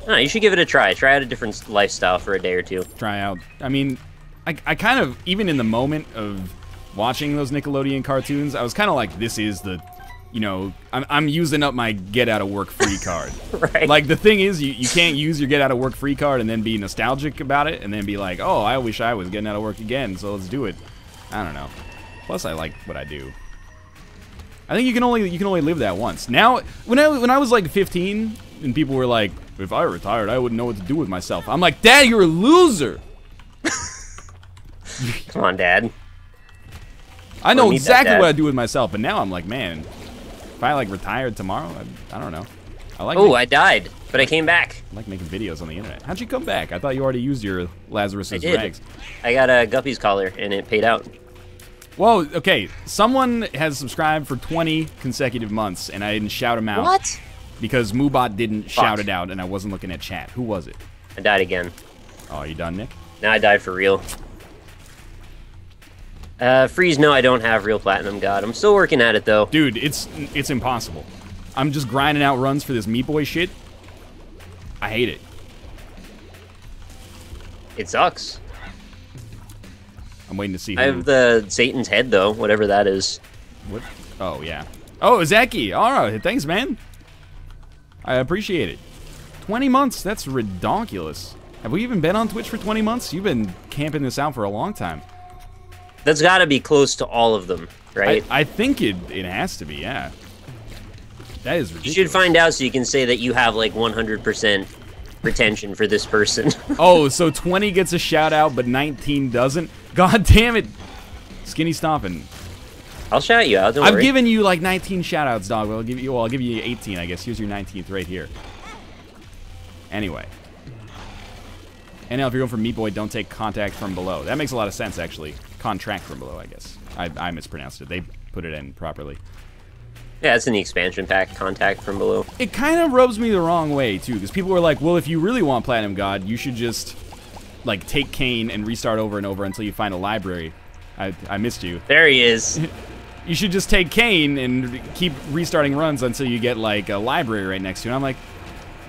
No, you should give it a try. Try out a different lifestyle for a day or two. Try out. I mean, I kind of, even in the moment of watching those Nickelodeon cartoons, I was kind of like, this is the, you know, I'm using up my get-out-of-work-free card. Right. Like, the thing is, you can't use your get-out-of-work-free card and then be nostalgic about it and then be like, oh, I wish I was getting out of work again, so let's do it. I don't know. Plus, I like what I do. I think you can only live that once. Now, when I was like 15, and people were like, if I retired, I wouldn't know what to do with myself. I'm like, Dad, you're a loser. Come on, Dad. I know exactly what I do with myself, but now I'm like, man, if I like retired tomorrow, I don't know. I died, but I came back. I like making videos on the internet. How'd you come back? I thought you already used your Lazarus's rags. I got a Guppy's collar, and it paid out. Whoa, okay. Someone has subscribed for 20 consecutive months, and I didn't shout him out. What? Because Moobot didn't shout it out, and I wasn't looking at chat. Who was it? I died again. Oh, you done, Nick? Now I died for real. Freeze, no, I don't have real Platinum God. I'm still working at it, though. Dude, it's impossible. I'm just grinding out runs for this Meat Boy shit. I hate it. It sucks. I'm waiting to see who. I have the Satan's head, though, whatever that is. What? Oh, yeah. Oh, Zeki. All right, thanks, man. I appreciate it. 20 months, that's ridiculous. Have we even been on Twitch for 20 months? You've been camping this out for a long time. That's got to be close to all of them, right? I think it has to be, yeah. That is ridiculous. You should find out so you can say that you have like 100% retention for this person. Oh, so 20 gets a shout out, but 19 doesn't? God damn it. Skinny Stompin'. I'll shout you out, don't I've worry. given you like 19 shout outs, dog. I'll give you 18, I guess. Here's your 19th right here. Anyway. And now if you're going for Meat Boy, don't take contact from below. That makes a lot of sense, actually. Contract from below, I guess. I mispronounced it. They put it in properly. Yeah, it's in the expansion pack, contact from below. It kind of rubs me the wrong way, too, because people were like, well, if you really want Platinum God, you should just, like, take Kane and restart over and over until you find a library. I missed you. There he is. You should just take Kane and keep restarting runs until you get, like, a library right next to you. And I'm like,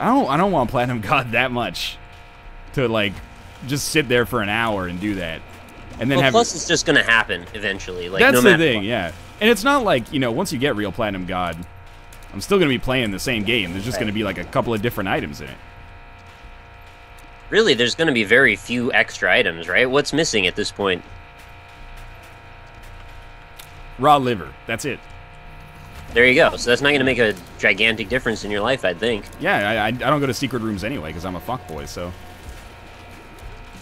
I don't want Platinum God that much to, like, just sit there for an hour and do that. And then plus it's just gonna happen eventually. Like, that's no the matter thing, what. yeah. And it's not like, you know, once you get real Platinum God, I'm still gonna be playing the same game. There's just gonna be like a couple of different items in it. Really, there's gonna be very few extra items, right? What's missing at this point? Raw liver. That's it. There you go. So that's not gonna make a gigantic difference in your life, I'd think. Yeah, I don't go to secret rooms anyway because I'm a fuckboy, so.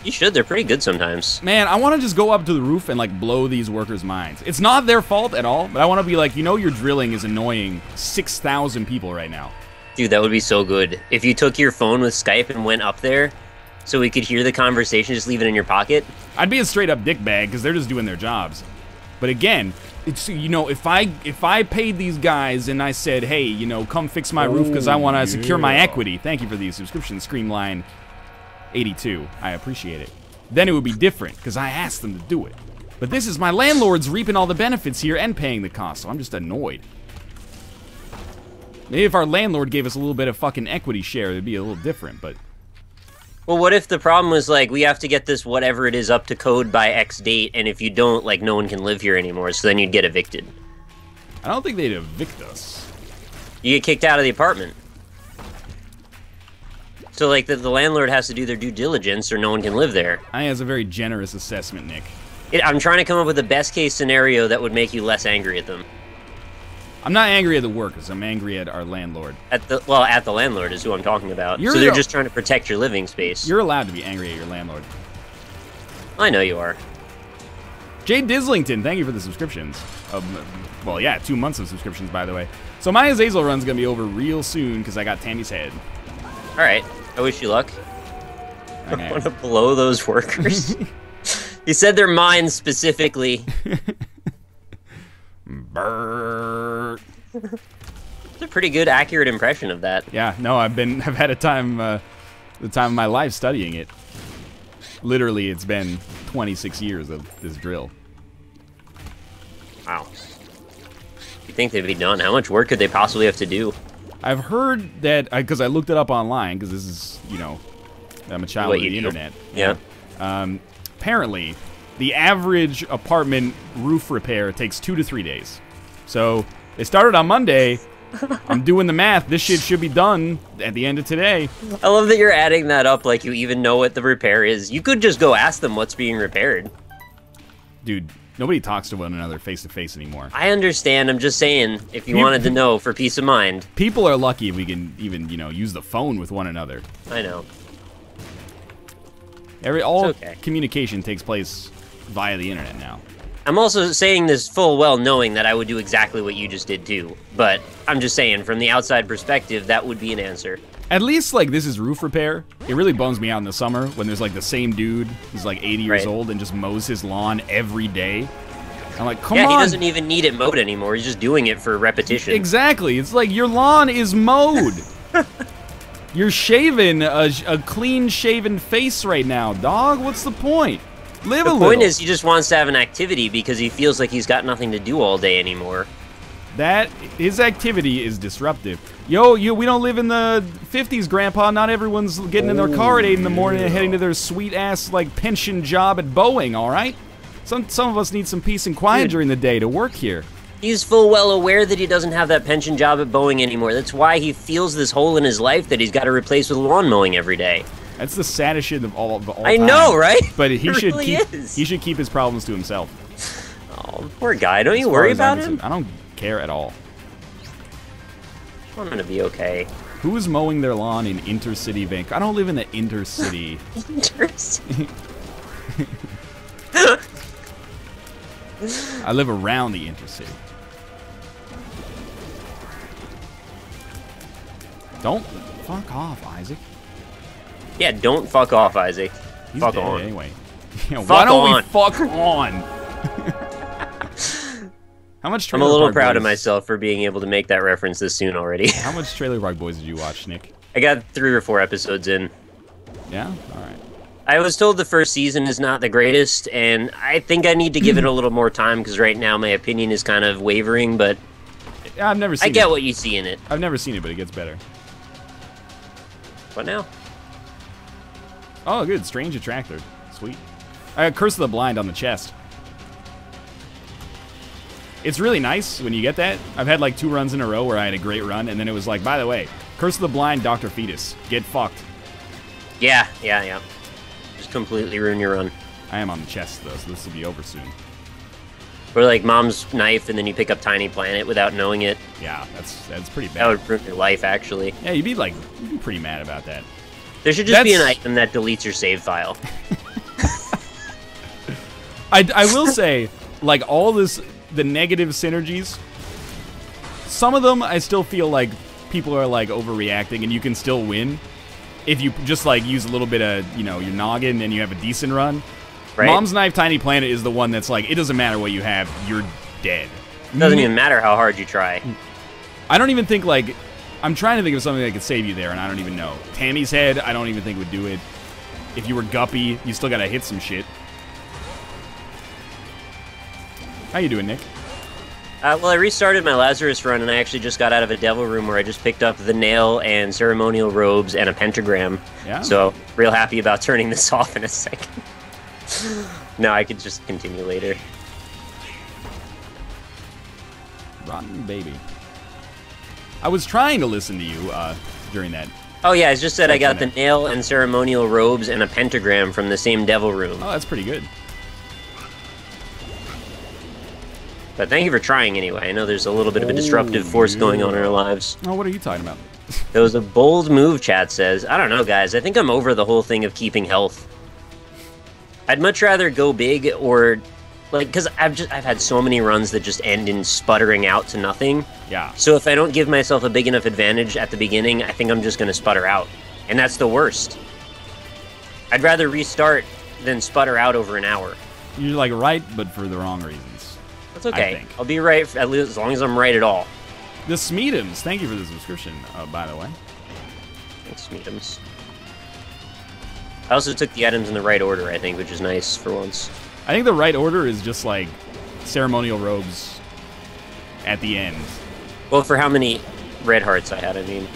You should. They're pretty good sometimes. Man, I want to just go up to the roof and, like, blow these workers' minds. It's not their fault at all, but I want to be like, you know, your drilling is annoying 6,000 people right now. Dude, that would be so good. If you took your phone with Skype and went up there so we could hear the conversation, just leave it in your pocket. I'd be a straight-up dickbag because they're just doing their jobs. But again, it's, you know, if I paid these guys and I said, hey, you know, come fix my roof because I want to secure my equity. Thank you for the subscription, Screamline 82. I appreciate it. Then it would be different, because I asked them to do it. But this is my landlord's reaping all the benefits here and paying the cost, so I'm just annoyed. Maybe if our landlord gave us a little bit of fucking equity share, it'd be a little different, but Well, what if the problem was, like, we have to get this whatever it is up to code by X date, and if you don't, like, no one can live here anymore, so then you'd get evicted. I don't think they'd evict us. You get kicked out of the apartment. So, like, the landlord has to do their due diligence, or no one can live there. I think that's a very generous assessment, Nick. I'm trying to come up with the best-case scenario that would make you less angry at them. I'm not angry at the workers. I'm angry at our landlord. At the landlord is who I'm talking about. So they're just trying to protect your living space. You're allowed to be angry at your landlord. I know you are. Jay Dislington, thank you for the subscriptions. Well, yeah, 2 months of subscriptions, by the way. So my Azazel run's gonna be over real soon because I got Tammy's head. All right, I wish you luck. Okay. I want to blow those workers. He said their minds specifically. Brrr. It's a pretty good, accurate impression of that. Yeah, no, I've had the time of my life studying it. Literally, it's been 26 years of this drill. Wow. You think they'd be done? How much work could they possibly have to do? I've heard that, because I looked it up online, because this is, you know, I'm a child of the internet. Yeah. Apparently, the average apartment roof repair takes 2 to 3 days. So, they started on Monday. I'm doing the math. This shit should be done at the end of today. I love that you're adding that up like you even know what the repair is. You could just go ask them what's being repaired. Dude, nobody talks to one another face-to-face anymore. I understand. I'm just saying, if you wanted to know for peace of mind. People are lucky if we can even, you know, use the phone with one another. I know. All communication takes place via the internet now. I'm also saying this full well knowing that I would do exactly what you just did too. But I'm just saying, from the outside perspective, that would be an answer. At least, like, this is roof repair. It really bums me out in the summer when there's, like, the same dude who's, like, 80 years old and just mows his lawn every day. I'm like, come on. Yeah, he doesn't even need it mowed anymore. He's just doing it for repetition. Exactly. It's like, your lawn is mowed. You're shaving a clean-shaven face right now, dog. What's the point? Live a little. The point is, he just wants to have an activity because he feels like he's got nothing to do all day anymore. His activity is disruptive. Yo, we don't live in the 50s, Grandpa. Not everyone's getting in their car at 8 in the morning and heading to their sweet-ass, like, pension job at Boeing, all right? Some of us need some peace and quiet during the day to work here. He's full well aware that he doesn't have that pension job at Boeing anymore. That's why he feels this hole in his life that he's got to replace with lawn mowing every day. That's the saddest shit of all time. I know, right? But he should really he should keep his problems to himself. Oh, poor guy. Don't you worry about him? I don't care at all. I want him to be okay. Who's mowing their lawn in intercity Vancouver? I don't live in the intercity. Intercity. I live around the intercity. Don't fuck off, Isaac. Yeah, don't fuck off, Isaac. He's fuck dead on. Anyway. Why don't we fuck on? How much? I'm a little proud of myself for being able to make that reference this soon already. How much Trailer Park Boys did you watch, Nick? I got 3 or 4 episodes in. Yeah? All right. I was told the first season is not the greatest, and I think I need to give it a little more time because right now my opinion is kind of wavering, but I've never seen it. I get what you see in it. I've never seen it, but it gets better. What now? Oh, good. Strange Attractor. Sweet. I got Curse of the Blind on the chest. It's really nice when you get that. I've had like 2 runs in a row where I had a great run, and then it was like, by the way, Curse of the Blind, Dr. Fetus. Get fucked. Yeah. Just completely ruin your run. I am on the chest, though, so this will be over soon. Or like Mom's Knife, and then you pick up Tiny Planet without knowing it. Yeah, that's pretty bad. That would ruin your life, actually. Yeah, you'd be pretty mad about that. There should just be an item that deletes your save file. I will say, like, all the negative synergies, some of them I still feel like people are, like, overreacting, and you can still win if you just, like, use a little bit of, you know, your noggin and you have a decent run. Right. Mom's Knife Tiny Planet is the one that's like, it doesn't matter what you have, you're dead. It doesn't even matter how hard you try. I don't even think, like, I'm trying to think of something that could save you there, and I don't even know. Tammy's Head, I don't even think would do it. If you were Guppy, you still gotta hit some shit. How you doing, Nick? Well, I restarted my Lazarus run, and I actually just got out of a devil room where I just picked up the nail and ceremonial robes and a pentagram. Yeah. So, real happy about turning this off in a second. No, I could just continue later. Rotten baby. I was trying to listen to you during that. Oh yeah, I just said I got the nail and ceremonial robes and a pentagram from the same devil room. Oh, that's pretty good. But thank you for trying anyway. I know there's a little bit of a disruptive force going on in our lives. Oh, what are you talking about? It was a bold move, chat says. I don't know, guys. I think I'm over the whole thing of keeping health. I'd much rather go big or... like, because I've had so many runs that just end in sputtering out to nothing. Yeah. So if I don't give myself a big enough advantage at the beginning, I think I'm just going to sputter out. And that's the worst. I'd rather restart than sputter out over an hour. You're like right, but for the wrong reasons. That's okay. I'll be right at least as long as I'm right at all. The Smeetums, thank you for the subscription, by the way. Thanks, Smeetums. I also took the items in the right order, I think, which is nice for once. I think the right order is just like ceremonial robes at the end. Well, for how many red hearts I had, I mean.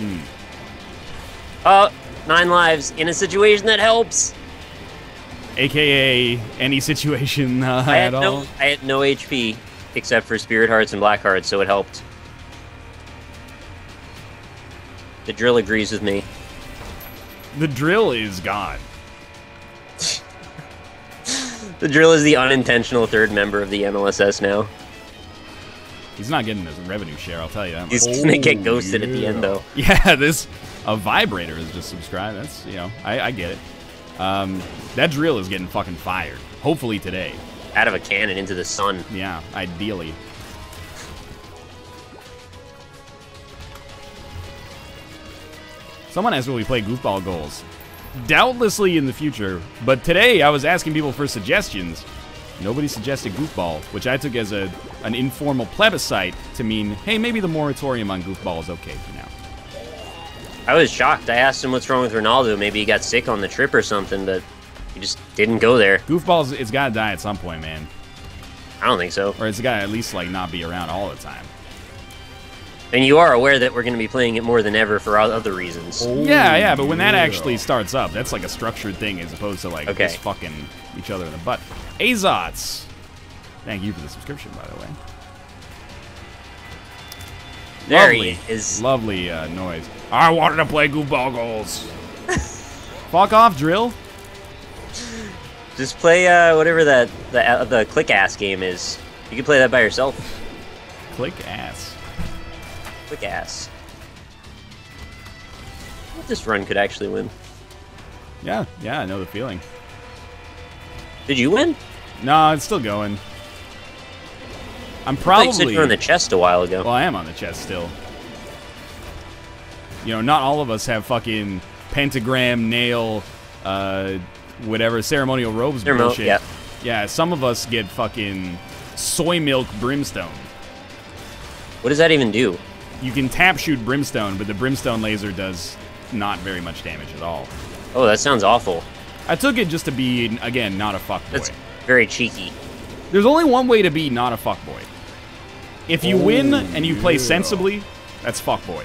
Oh, 9 lives in a situation that helps. AKA any situation at all. I had no HP except for spirit hearts and black hearts, so it helped. The drill agrees with me. The drill is gone. The drill is the unintentional third member of the MLSS now. He's not getting his revenue share, I'll tell you that. He's gonna get ghosted at the end, though. Yeah, a vibrator is just subscribed. That's, you know, I get it. That drill is getting fucking fired. Hopefully today. Out of a cannon into the sun. Yeah, ideally. Someone asked will we play goofball goals. Doubtlessly in the future, but today I was asking people for suggestions. Nobody suggested goofball, which I took as an informal plebiscite to mean, hey, maybe the moratorium on goofball is okay for now. I was shocked. I asked him what's wrong with Ronaldo. Maybe he got sick on the trip or something, but he just didn't go there. Goofball's, it's gotta die at some point, man. I don't think so. Or it's gotta at least, like, not be around all the time. And you are aware that we're going to be playing it more than ever for other reasons. Oh, yeah, but when that actually starts up, that's like a structured thing as opposed to, like, just fucking each other in the butt. Azots! Thank you for the subscription, by the way. There Lovely, he is. Lovely noise. I wanted to play goofball goals. Fuck off, drill. Just play whatever the click ass game is. You can play that by yourself. Click ass. Click ass. This run could actually win. Yeah, I know the feeling. Did you win? No, it's still going. I'm I probably... thought you said you were on the chest a while ago. Well, I am on the chest still. You know, not all of us have fucking pentagram, nail, whatever, ceremonial robes bullshit. Yeah. Yeah, some of us get fucking soy milk brimstone. What does that even do? You can tap shoot brimstone, but the brimstone laser does not very much damage at all. Oh, that sounds awful. I took it just to be, again, not a fuckboy. That's very cheeky. There's only one way to be not a fuckboy. If you win and you play sensibly, that's fuckboy.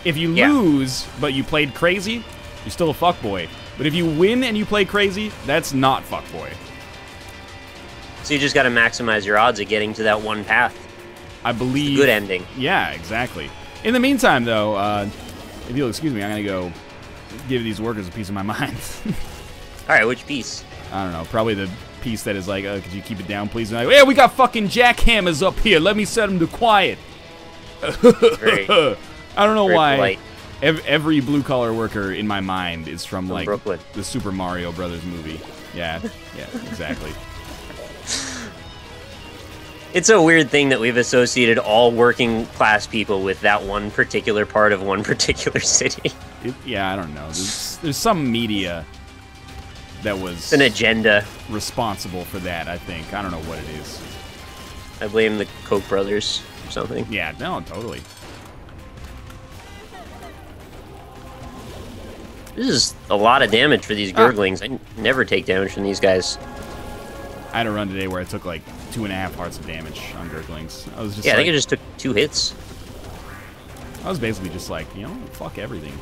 If you lose, but you played crazy, you're still a fuckboy. But if you win and you play crazy, that's not fuckboy. So you just got to maximize your odds of getting to that one path. I believe... Good ending. Yeah, exactly. In the meantime, though, if you'll excuse me, I'm going to go give these workers a piece of my mind. Alright, which piece? I don't know. Probably the piece that is like, could you keep it down, please? And I go, hey, we got fucking jackhammers up here. Let me set them to quiet. Great. I don't know why. Polite. Every blue-collar worker in my mind is from like, Brooklyn. the Super Mario Brothers movie. Yeah, exactly. It's a weird thing that we've associated all working class people with that one particular part of one particular city. Yeah, I don't know. There's some media that was... It's an agenda. Responsible for that, I think. I don't know what it is. I blame the Koch brothers or something. Yeah, no, totally. This is a lot of damage for these gurglings. I never take damage from these guys. I had a run today where I took like 2.5 hearts of damage on Gurglings. I was just I think I just took 2 hits. I was basically just like, fuck everything.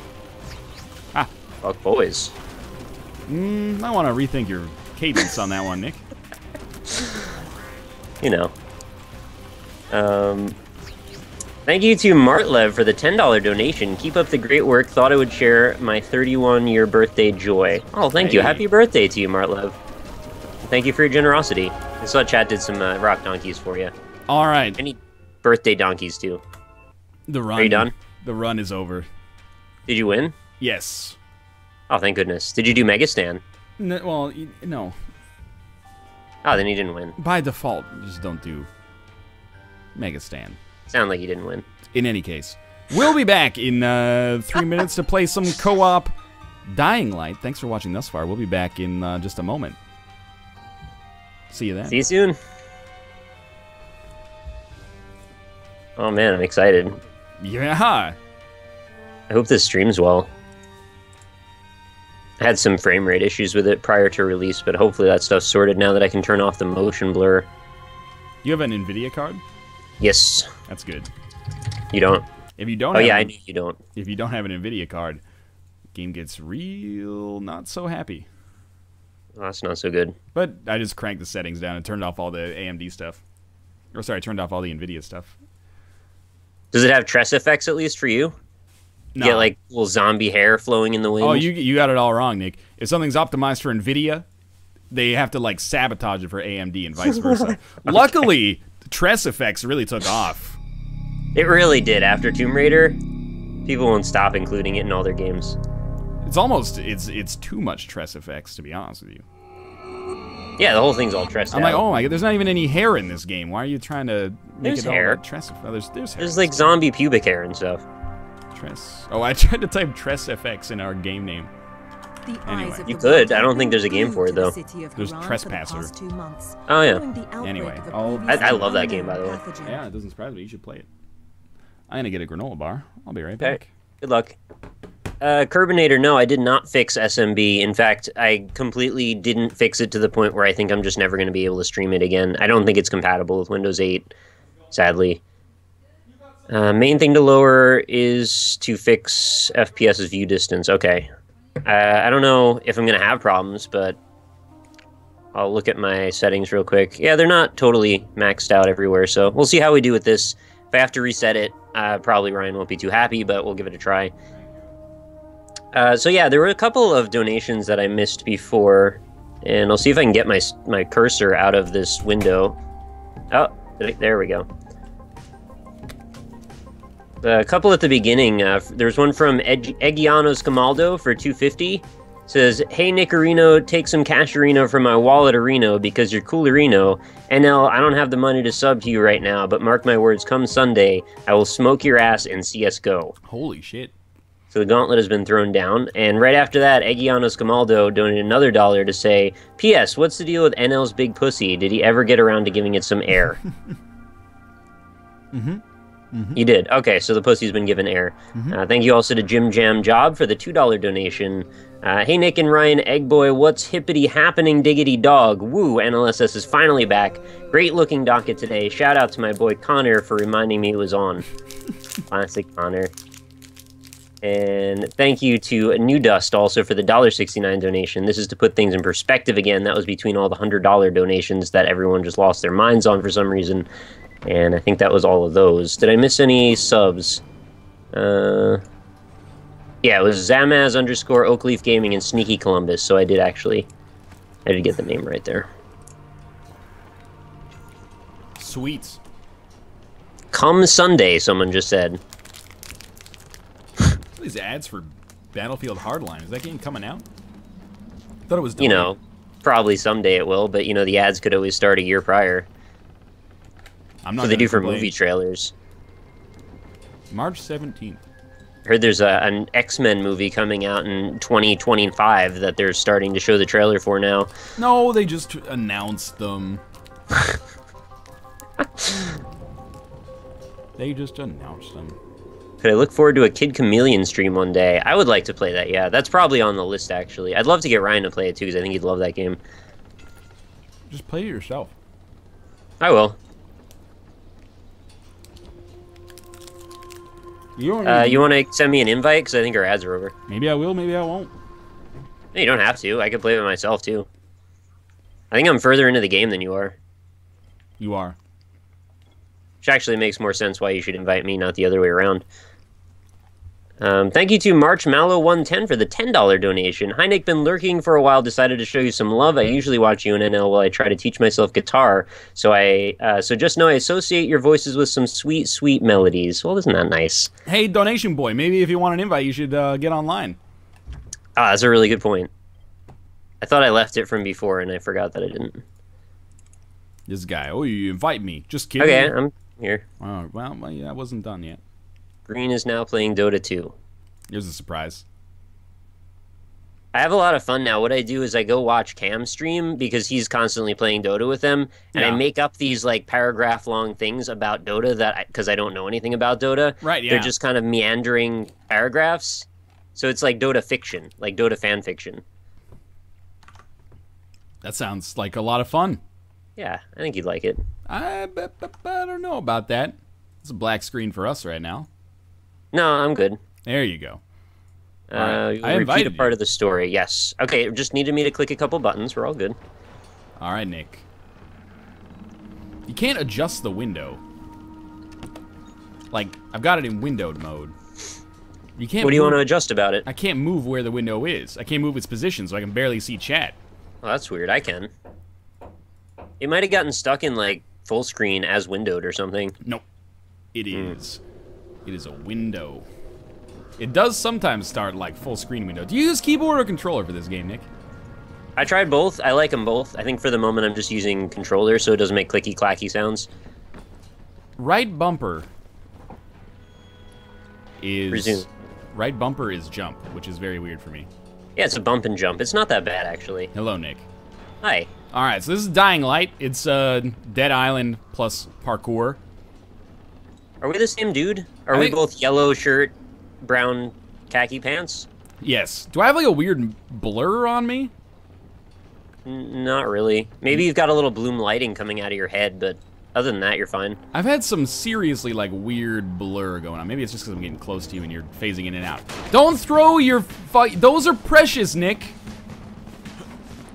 Ah. Fuck boys. I want to rethink your cadence on that one, Nick. You know. Thank you to Martlev for the $10 donation. Keep up the great work. Thought I would share my 31-year birthday joy. Oh, thank you. Happy birthday to you, Martlev. Thank you for your generosity. I saw chat did some rock donkeys for you. All right. I need birthday donkeys, too. The run. Are you done? The run is over. Did you win? Yes. Oh, thank goodness. Did you do Mega Stan? Well, no. Oh, then you didn't win. By default, just don't do Mega Stan. Sound like you didn't win. In any case, we'll be back in 3 minutes to play some co-op Dying Light. Thanks for watching thus far. We'll be back in just a moment. See you then. See you soon. Oh man, I'm excited. Yeah. I hope this streams well. I had some frame rate issues with it prior to release, but hopefully that stuff's sorted now that I can turn off the motion blur. You have an NVIDIA card? Yes. That's good. You don't? If you don't I knew you don't. If you don't have an NVIDIA card, game gets real not so happy. Oh, that's not so good. But I just cranked the settings down and turned off all the AMD stuff. Or sorry, turned off all the NVIDIA stuff. Does it have tress effects at least for you? No. You get like little zombie hair flowing in the wind? Oh, you got it all wrong, Nick. If something's optimized for NVIDIA, they have to like sabotage it for AMD and vice versa. Luckily, tress effects really took off. It really did. After Tomb Raider, people won't stop including it in all their games. It's almost it's too much tress effects, to be honest with you. Yeah, the whole thing's all tressed out. I'm like, oh my god, there's not even any hair in this game. Why are you trying to make There's it all hair. about tress? Oh, there's hair. There's like zombie pubic hair and stuff. Tress. Oh, I tried to type Tress FX in our game name. Anyway. You could. I don't think there's a game for it, though. There's Trespasser. Oh, yeah. Anyway. I love that game, by the way. Yeah, it doesn't surprise me. You should play it. I'm going to get a granola bar. I'll be right Okay. back. Good luck. Curbinator, no, I did not fix SMB. In fact, I completely didn't fix it to the point where I think I'm just never going to be able to stream it again. I don't think it's compatible with Windows 8, sadly. Main thing to lower is to fix FPS's view distance. Okay. I don't know if I'm going to have problems, but I'll look at my settings real quick. Yeah, they're not totally maxed out everywhere, so we'll see how we do with this. If I have to reset it, probably Ryan won't be too happy, but we'll give it a try. So yeah, there were a couple of donations that I missed before, and I'll see if I can get my cursor out of this window. Oh, there we go. A couple at the beginning. There's one from Egianos Camaldo for $2.50. Says, hey Nickerino, take some Casherino from my wallet Areno because you're coolerino. NL, I don't have the money to sub to you right now, but mark my words, come Sunday, I will smoke your ass in CSGO. Holy shit. So the gauntlet has been thrown down. And right after that, Egianos Camaldo donated another $1 to say, P.S. What's the deal with NL's big pussy? Did he ever get around to giving it some air? Mm-hmm. Mm-hmm. He did. Okay, so the pussy's been given air. Mm-hmm. Thank you also to Jim Jam Job for the $2 donation. Hey, Nick and Ryan, Eggboy, what's hippity happening, diggity dog? Woo, NLSS is finally back. Great looking docket today. Shout out to my boy Connor for reminding me it was on. Classic Connor. And thank you to New Dust also for the $1.69 donation. This is to put things in perspective again. That was between all the $100 donations that everyone just lost their minds on for some reason. And I think that was all of those. Did I miss any subs? Yeah, it was Zamaz _ Oakleaf Gaming and Sneaky Columbus. So I did get the name right there. Sweet. Come Sunday, someone just said. These ads for Battlefield Hardline. Is that game coming out? I thought it was delayed. You know, probably someday it will, but you know, the ads could always start a year prior. I'm not So they do for complain. movie trailers. March 17th. I heard there's an X-Men movie coming out in 2025 that they're starting to show the trailer for now. No, they just announced them. They just announced them. Could I look forward to a Kid Chameleon stream one day? I would like to play that, yeah. That's probably on the list, actually. I'd love to get Ryan to play it, too, because I think he'd love that game. Just play it yourself. I will. You want to send me an invite? Because I think our ads are over. Maybe I will, maybe I won't. No, you don't have to. I can play with myself, too. I think I'm further into the game than you are. You are. Which actually makes more sense why you should invite me, not the other way around. Thank you to March Mallow 110 for the $10 donation. Hi, Nick. Been lurking for a while. Decided to show you some love. I usually watch UNNL while I try to teach myself guitar. So just know I associate your voices with some sweet, sweet melodies. Well, isn't that nice? Hey, donation boy. Maybe if you want an invite, you should get online. Ah, that's a really good point. I thought I left it from before, and I forgot that I didn't. This guy. Oh, you invite me. Just kidding. Okay, I'm here. Oh, well, yeah, I wasn't done yet. Green is now playing Dota 2. Here's a surprise. I have a lot of fun now. What I do is I go watch Cam stream because he's constantly playing Dota with them, and I make up these like paragraph-long things about Dota because I don't know anything about Dota. Right, yeah. They're just kind of meandering paragraphs. So it's like Dota fiction, like Dota fan fiction. That sounds like a lot of fun. Yeah, I think you'd like it. I don't know about that. It's a black screen for us right now. No, I'm good. There you go. Right. I repeat a part of the story. Yes. Okay, just needed me to click a couple buttons. We're all good. All right, Nick. You can't adjust the window. Like, I've got it in windowed mode. You can't. What do you want to adjust about it? I can't move where the window is. I can't move its position, so I can barely see chat. Well, that's weird. I can. It might have gotten stuck in, like, full screen as windowed or something. Nope. It is. It is a window. It does sometimes start like full screen window. Do you use keyboard or controller for this game, Nick? I tried both. I like them both. I think for the moment I'm just using controller so it doesn't make clicky clacky sounds. Right bumper is Resume. Right bumper is jump, which is very weird for me. Yeah, it's a bump and jump. It's not that bad actually. Hello, Nick. Hi. All right, so this is Dying Light. It's Dead Island plus parkour. Are we the same dude? Are we both yellow shirt, brown khaki pants? Yes. Do I have like a weird blur on me? Not really. Maybe you've got a little bloom lighting coming out of your head, but other than that, you're fine. I've had some seriously like weird blur going on. Maybe it's just because I'm getting close to you and you're phasing in and out. Don't throw your those are precious, Nick.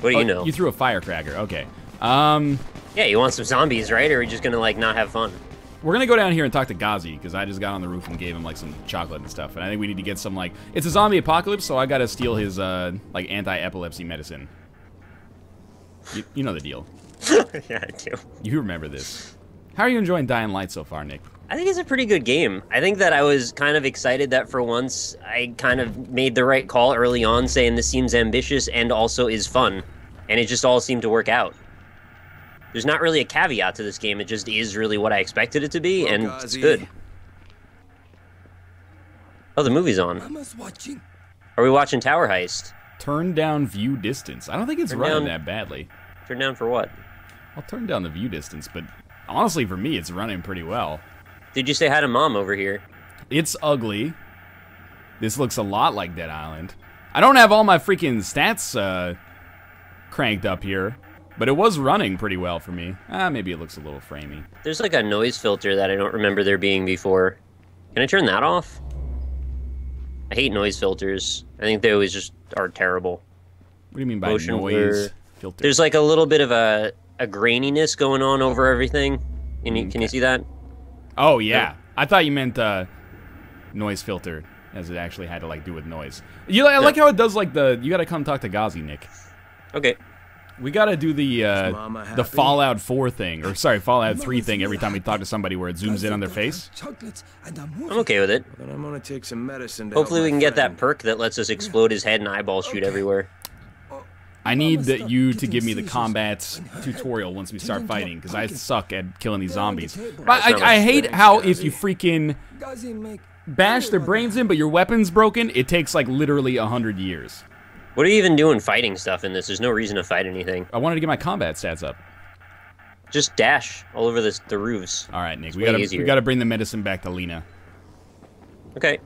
What do you know? You threw a firecracker. Okay. Yeah, you want some zombies, right? Or are we just gonna like not have fun? We're gonna go down here and talk to Ghazi, because I just got on the roof and gave him like some chocolate and stuff. And I think we need to get some like, it's a zombie apocalypse, so I gotta steal his like anti-epilepsy medicine. You know the deal. Yeah, I do. You remember this. How are you enjoying Dying Light so far, Nick? I think it's a pretty good game. I think that I was kind of excited that for once I kind of made the right call early on saying this seems ambitious and also is fun. And it just all seemed to work out. There's not really a caveat to this game, it just is really what I expected it to be, and it's good. Oh, the movie's on. Are we watching Tower Heist? Turn down view distance. I don't think it's running that badly. Turn down for what? I'll turn down the view distance, but honestly for me it's running pretty well. Did you say hi to Mom over here? It's ugly. This looks a lot like Dead Island. I don't have all my freaking stats cranked up here, but it was running pretty well for me. Maybe it looks a little framey. There's like a noise filter that I don't remember there being before. Can I turn that off? I hate noise filters. I think they always just are terrible. What do you mean by noise filter? There's like a little bit of a graininess going on over everything. Can you see that? Oh, yeah. I thought you meant noise filter, as it actually had to like do with noise. I like how it does like you gotta come talk to Ghazi, Nick. Okay. We gotta do the Fallout 4 thing, or sorry, Fallout 3 thing every time we talk to somebody where it zooms in on their face. I'm okay with it. But I'm gonna take some medicine. Hopefully we can get that perk that lets us explode his head and eyeballs shoot everywhere. I need you to give me the combat tutorial once we start fighting, because I suck at killing these zombies. But I hate how if you freaking bash their brains in, but your weapon's broken, it takes like literally 100 years. What are you even doing fighting stuff in this? There's no reason to fight anything. I wanted to get my combat stats up. Just dash all over the roofs. All right, Nick. We gotta bring the medicine back to Lena. Okay.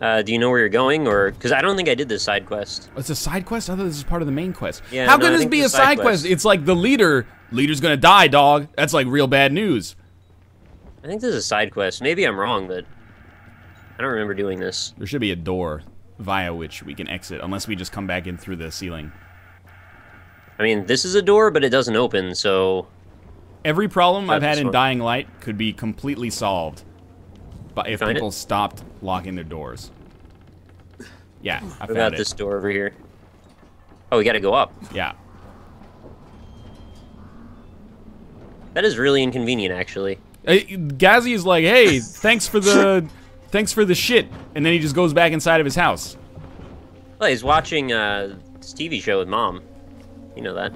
Do you know where you're going, or because I don't think I did this side quest. It's a side quest. I thought this was part of the main quest. Yeah, How can this be a side quest? It's like the leader Leader's gonna die, dog. That's like real bad news. I think this is a side quest. Maybe I'm wrong, but I don't remember doing this. There should be a door via which we can exit, unless we just come back in through the ceiling. I mean, this is a door, but it doesn't open, so... Every problem I've had in Dying Light could be completely solved but if people stopped locking their doors. Yeah, I found it. What about this door over here? Oh, we gotta go up. Yeah. That is really inconvenient, actually. Gazzy is like, hey, thanks for the shit, and then he just goes back inside of his house. Well, he's watching this TV show with Mom. You know that.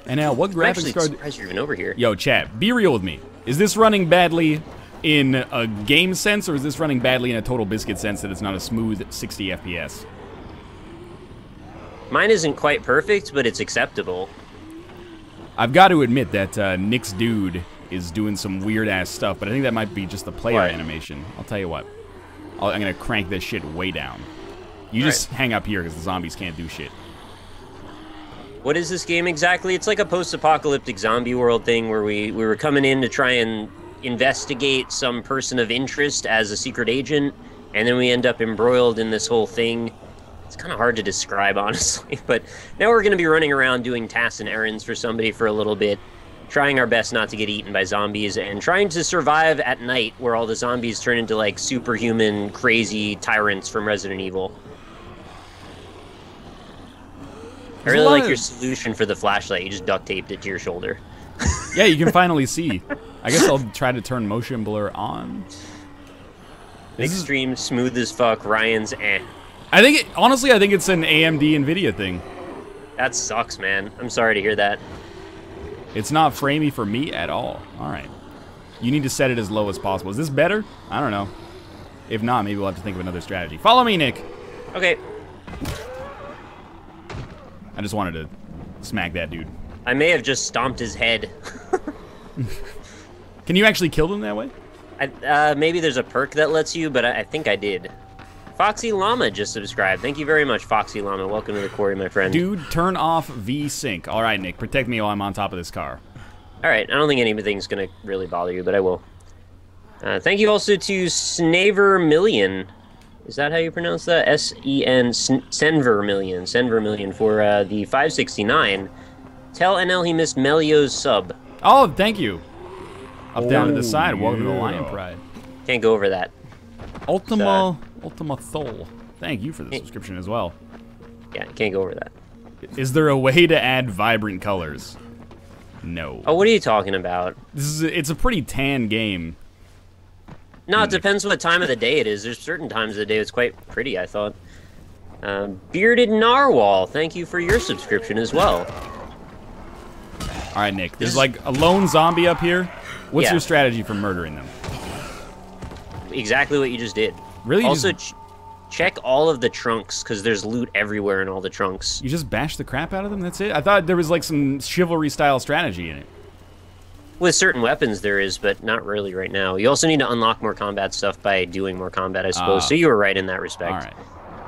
And now, what graphics card? I'm surprised you're even over here. Yo, chat, be real with me. Is this running badly in a game sense, or is this running badly in a Total Biscuit sense that it's not a smooth 60 FPS? Mine isn't quite perfect, but it's acceptable. I've got to admit that Nick's dude is doing some weird-ass stuff, but I think that might be just the player animation. I'll tell you what. I'm going to crank this shit way down. You just hang up here, because the zombies can't do shit. What is this game exactly? It's like a post-apocalyptic zombie world thing where we were coming in to try and investigate some person of interest as a secret agent, and then we end up embroiled in this whole thing. It's kind of hard to describe, honestly, but now we're going to be running around doing tasks and errands for somebody for a little bit, trying our best not to get eaten by zombies, and trying to survive at night where all the zombies turn into, like, superhuman, crazy tyrants from Resident Evil. I really like your solution for the flashlight. You just duct taped it to your shoulder. Yeah, you can finally see. I guess I'll try to turn motion blur on. Extreme, smooth as fuck, Ryan's I think, honestly, I think it's an AMD NVIDIA thing. That sucks, man. I'm sorry to hear that. It's not framey for me at all. All right. You need to set it as low as possible. Is this better? I don't know. If not, maybe we'll have to think of another strategy. Follow me, Nick. Okay. I just wanted to smack that dude. I may have just stomped his head. Can you actually kill them that way? Maybe there's a perk that lets you, but I think I did. Foxy Llama just subscribed. Thank you very much, Foxy Llama. Welcome to the quarry, my friend. Dude, turn off V-Sync. All right, Nick, protect me while I'm on top of this car. All right, I don't think anything's going to really bother you, but I will. Thank you also to Snavermillion. Is that how you pronounce that? S-E-N, Senvermillion. Senvermillion for the 569. Tell NL he missed Melio's sub. Oh, thank you. Up down to the side. Welcome to the Lion Pride. Can't go over that. Ultima Thol. Thank you for the subscription as well. Yeah, can't go over that. Is there a way to add vibrant colors? No. Oh, what are you talking about? It's a pretty tan game. No, it depends what time of the day it is. There's certain times of the day it's quite pretty, I thought. Bearded Narwhal, thank you for your subscription as well. All right, Nick. There's like a lone zombie up here. What's your strategy for murdering them? Exactly what you just did. Really? Also, check all of the trunks, because there's loot everywhere in all the trunks. You just bash the crap out of them? That's it? I thought there was like some chivalry-style strategy in it. With certain weapons there is, but not really right now. You also need to unlock more combat stuff by doing more combat, I suppose. So you were right in that respect. All right.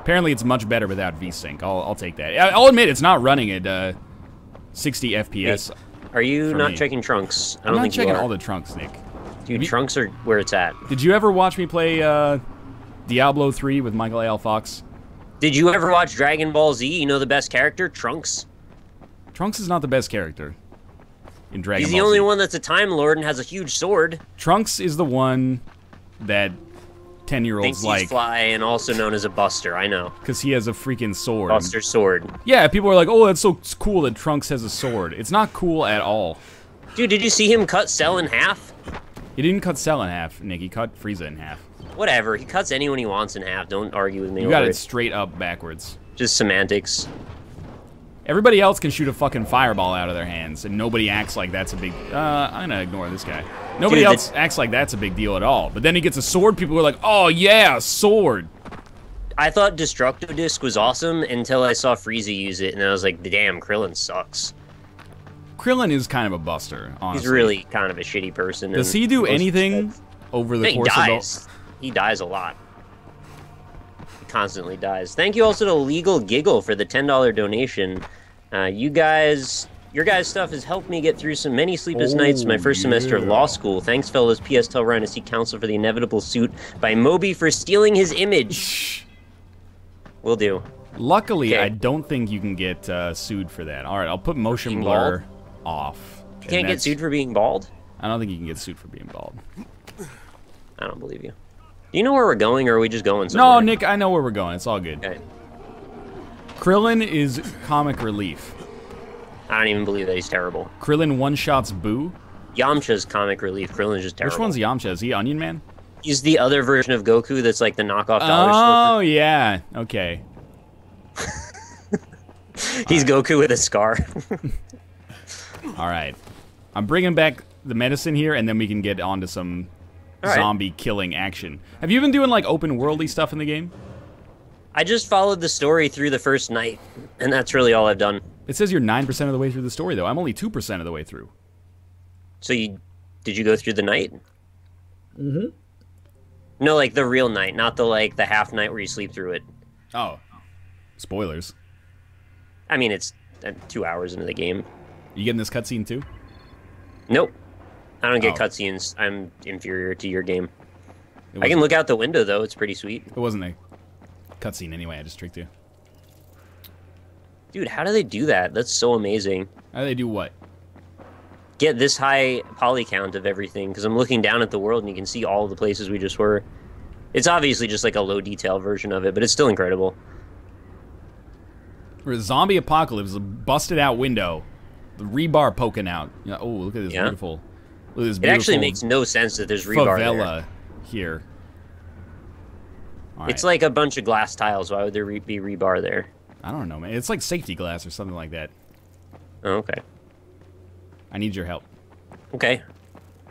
Apparently it's much better without V-Sync. I'll take that. I'll admit it's not running at 60 FPS. Hey, are you not checking trunks? I'm not checking all the trunks, Nick. Dude, trunks are where it's at. Did you ever watch me play Diablo 3 with Michael A. L. Fox? Did you ever watch Dragon Ball Z? You know the best character? Trunks. Trunks is not the best character in Dragon Ball Z. He's the only one that's a Time Lord and has a huge sword. Trunks is the one that 10-year-olds thinks like. He's fly and also known as a Buster, I know. Because he has a freaking sword. Buster sword. Yeah, people are like, oh, that's so cool that Trunks has a sword. It's not cool at all. Dude, did you see him cut Cell in half? He didn't cut Cell in half, Nick. He cut Frieza in half. Whatever. He cuts anyone he wants in half. Don't argue with me. You got it straight up backwards. Just semantics. Everybody else can shoot a fucking fireball out of their hands, and nobody acts like that's a big... I'm gonna ignore this guy. Nobody else acts like that's a big deal at all. But then he gets a sword, people are like, oh yeah, sword. I thought Destructo Disc was awesome until I saw Frieza use it, and I was like, damn, Krillin sucks. Krillin is kind of a buster, honestly. He's really kind of a shitty person. Does he do anything over the course of the... He dies a lot. He constantly dies. Thank you also to Legal Giggle for the $10 donation. You guys Your guys' stuff has helped me get through some many sleepless nights in my first semester of law school. Thanks, fellas. P.S. Tell Ryan to seek counsel for the inevitable suit by Moby for stealing his image. Will do. Luckily, Okay. I don't think you can get sued for that. All right, I'll put motion blur off. You can't get sued for being bald? I don't think you can get sued for being bald. I don't believe you. Do you know where we're going, or are we just going somewhere? No, Nick, I know where we're going. It's all good. Okay. Krillin is comic relief. I don't even believe that he's terrible. Krillin one-shots Boo. Yamcha's comic relief. Krillin's just terrible. Which one's Yamcha? Is he Onion Man? He's the other version of Goku that's like the knockoff dollar Oh, yeah. Okay. He's Goku with a scar. All right. I'm bringing back the medicine here, and then we can get on to some zombie killing action. Have you been doing, like, open-worldy stuff in the game? I just followed the story through the first night, and that's really all I've done. It says you're 9% of the way through the story, though. I'm only 2% of the way through. So did you go through the night? Mm-hmm. No, like the real night, not the half night where you sleep through it. Oh. Spoilers. I mean, it's 2 hours into the game. You getting this cutscene, too? Nope. I don't get Oh. cutscenes. I'm inferior to your game. I can look out the window, though. It's pretty sweet. It wasn't a cutscene anyway. I just tricked you. Dude, how do they do that? That's so amazing. How do they do what? Get this high poly count of everything, because I'm looking down at the world and you can see all the places we just were. It's obviously just like a low detail version of it, but it's still incredible. We're a zombie apocalypse, a busted out window, the rebar poking out. Yeah, oh, look at this beautiful. Look at this It beautiful actually makes no sense that there's rebar favela there. here. All It's right. like a bunch of glass tiles. Why would there be rebar there? I don't know, man. It's like safety glass or something like that. Oh, okay. I need your help. Okay.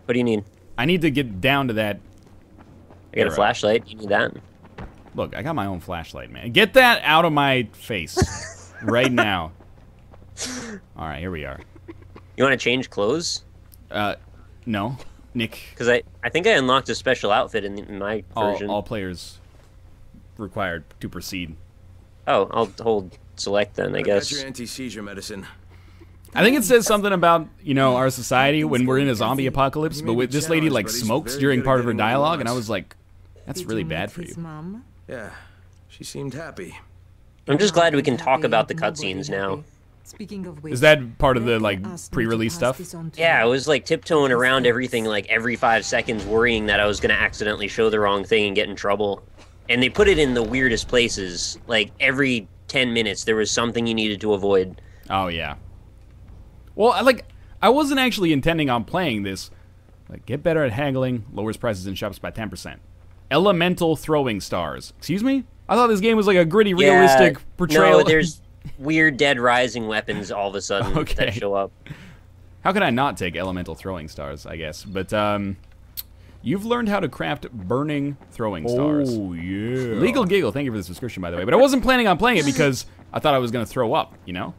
What do you need? I need to get down to that. I got a flashlight. You need that? Look, I got my own flashlight, man. Get that out of my face right now. All right, here we are. You want to change clothes? No. Nick. Because I think I unlocked a special outfit in my version. All players required to proceed. Oh, I'll hold select then, I guess. Got your anti-seizure medicine. I think it says something about, you know, our society when we're in a zombie apocalypse, but with this lady, like, smokes during part of her dialogue, and I was like, that's really bad for you. Yeah, she seemed happy. I'm just glad we can talk about the cutscenes now. Speaking of which, Is that part of the, like, pre-release stuff? Yeah, I was like tiptoeing around everything like every 5 seconds, worrying that I was gonna accidentally show the wrong thing and get in trouble. And they put it in the weirdest places. Like every 10 minutes, there was something you needed to avoid. Oh, yeah. Well, I wasn't actually intending on playing this. Like, get better at haggling, lowers prices in shops by 10%. Elemental throwing stars. Excuse me? I thought this game was like a gritty, realistic portrayal. No, there's weird Dead Rising weapons all of a sudden that show up. How could I not take elemental throwing stars, I guess? But, you've learned how to craft burning throwing stars. Oh, yeah. Legal Giggle, thank you for the subscription, by the way. But I wasn't planning on playing it because I thought I was going to throw up, you know?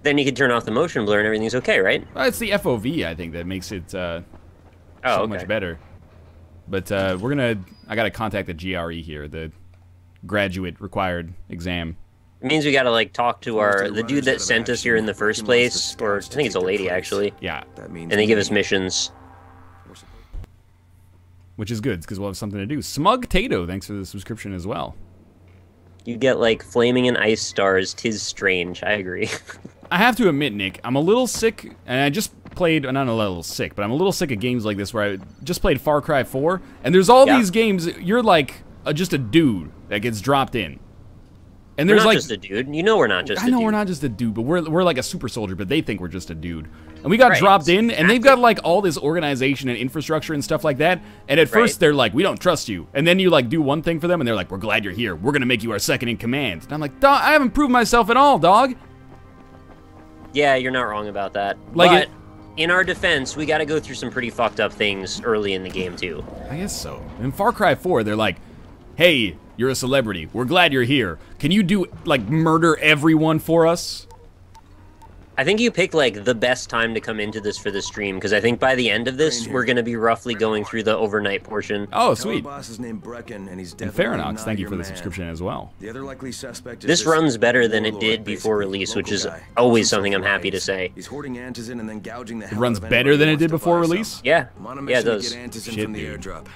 Then you can turn off the motion blur and everything's okay, right? Well, it's the FOV, I think, that makes it so much better. But I got to contact the GRE here, the graduate required exam. It means we gotta like talk to the dude that sent us here in the first place, or I think it's a lady actually. Yeah. And they give us missions. Which is good, because we'll have something to do. Smug Tato, thanks for the subscription as well. You get like flaming and ice stars, 'tis strange, I agree. I have to admit, Nick, I'm a little sick, and I just played, not a little sick, but I'm a little sick of games like this where I just played Far Cry 4, and there's all these games, you're like just a dude that gets dropped in. And We're there's not like, just a dude. You know we're not just a dude. I know we're not just a dude, but we're like a super soldier, but they think we're just a dude. And we got dropped in, and they've got like all this organization and infrastructure and stuff like that. And at first they're like, we don't trust you. And then you like do one thing for them, and they're like, we're glad you're here. We're gonna make you our second in command. And I'm like, dog, I haven't proved myself at all, dog. Yeah, you're not wrong about that. Like but in our defense, we got to go through some pretty fucked up things early in the game too. I guess so. In Far Cry 4, they're like, hey, you're a celebrity. We're glad you're here. Can you do, like, murder everyone for us? I think you picked like the best time to come into this for the stream, because I think by the end of this, we're going to be roughly going through the overnight portion. Oh, sweet. Boss is named Brecken, and he's And definitely Faranox, not thank you your for the man. subscription as well. The other likely suspect is This runs better than it warlord, did before basically. release, which Local is guy. always Calls something I'm himself happy to Rice. say. He's hoarding antizin and then gouging the It hell runs out of better anybody than who it did wants to before buy some. release? Yeah, I'm on a yeah, mission it to does. get antizin Shit, from the dude. airdrop.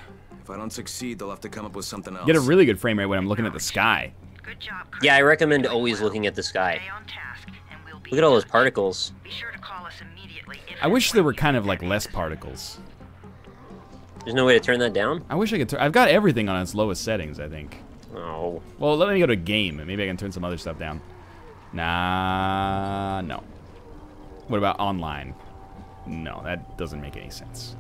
If I don't succeed, they'll have to come up with something else. Get a really good frame rate when I'm looking at the sky. Good job, Yeah, I Chris. recommend Doing always well. looking at the sky. Stay on task, and we'll be Look at all in those touch. particles. Be sure to call us immediately if I and wish when there were you kind of get like less access. particles. There's no way to turn that down? I wish I could turn. I've got everything on its lowest settings, I think. Oh. Well, let me go to game, and maybe I can turn some other stuff down. Nah, no. What about online? No, that doesn't make any sense.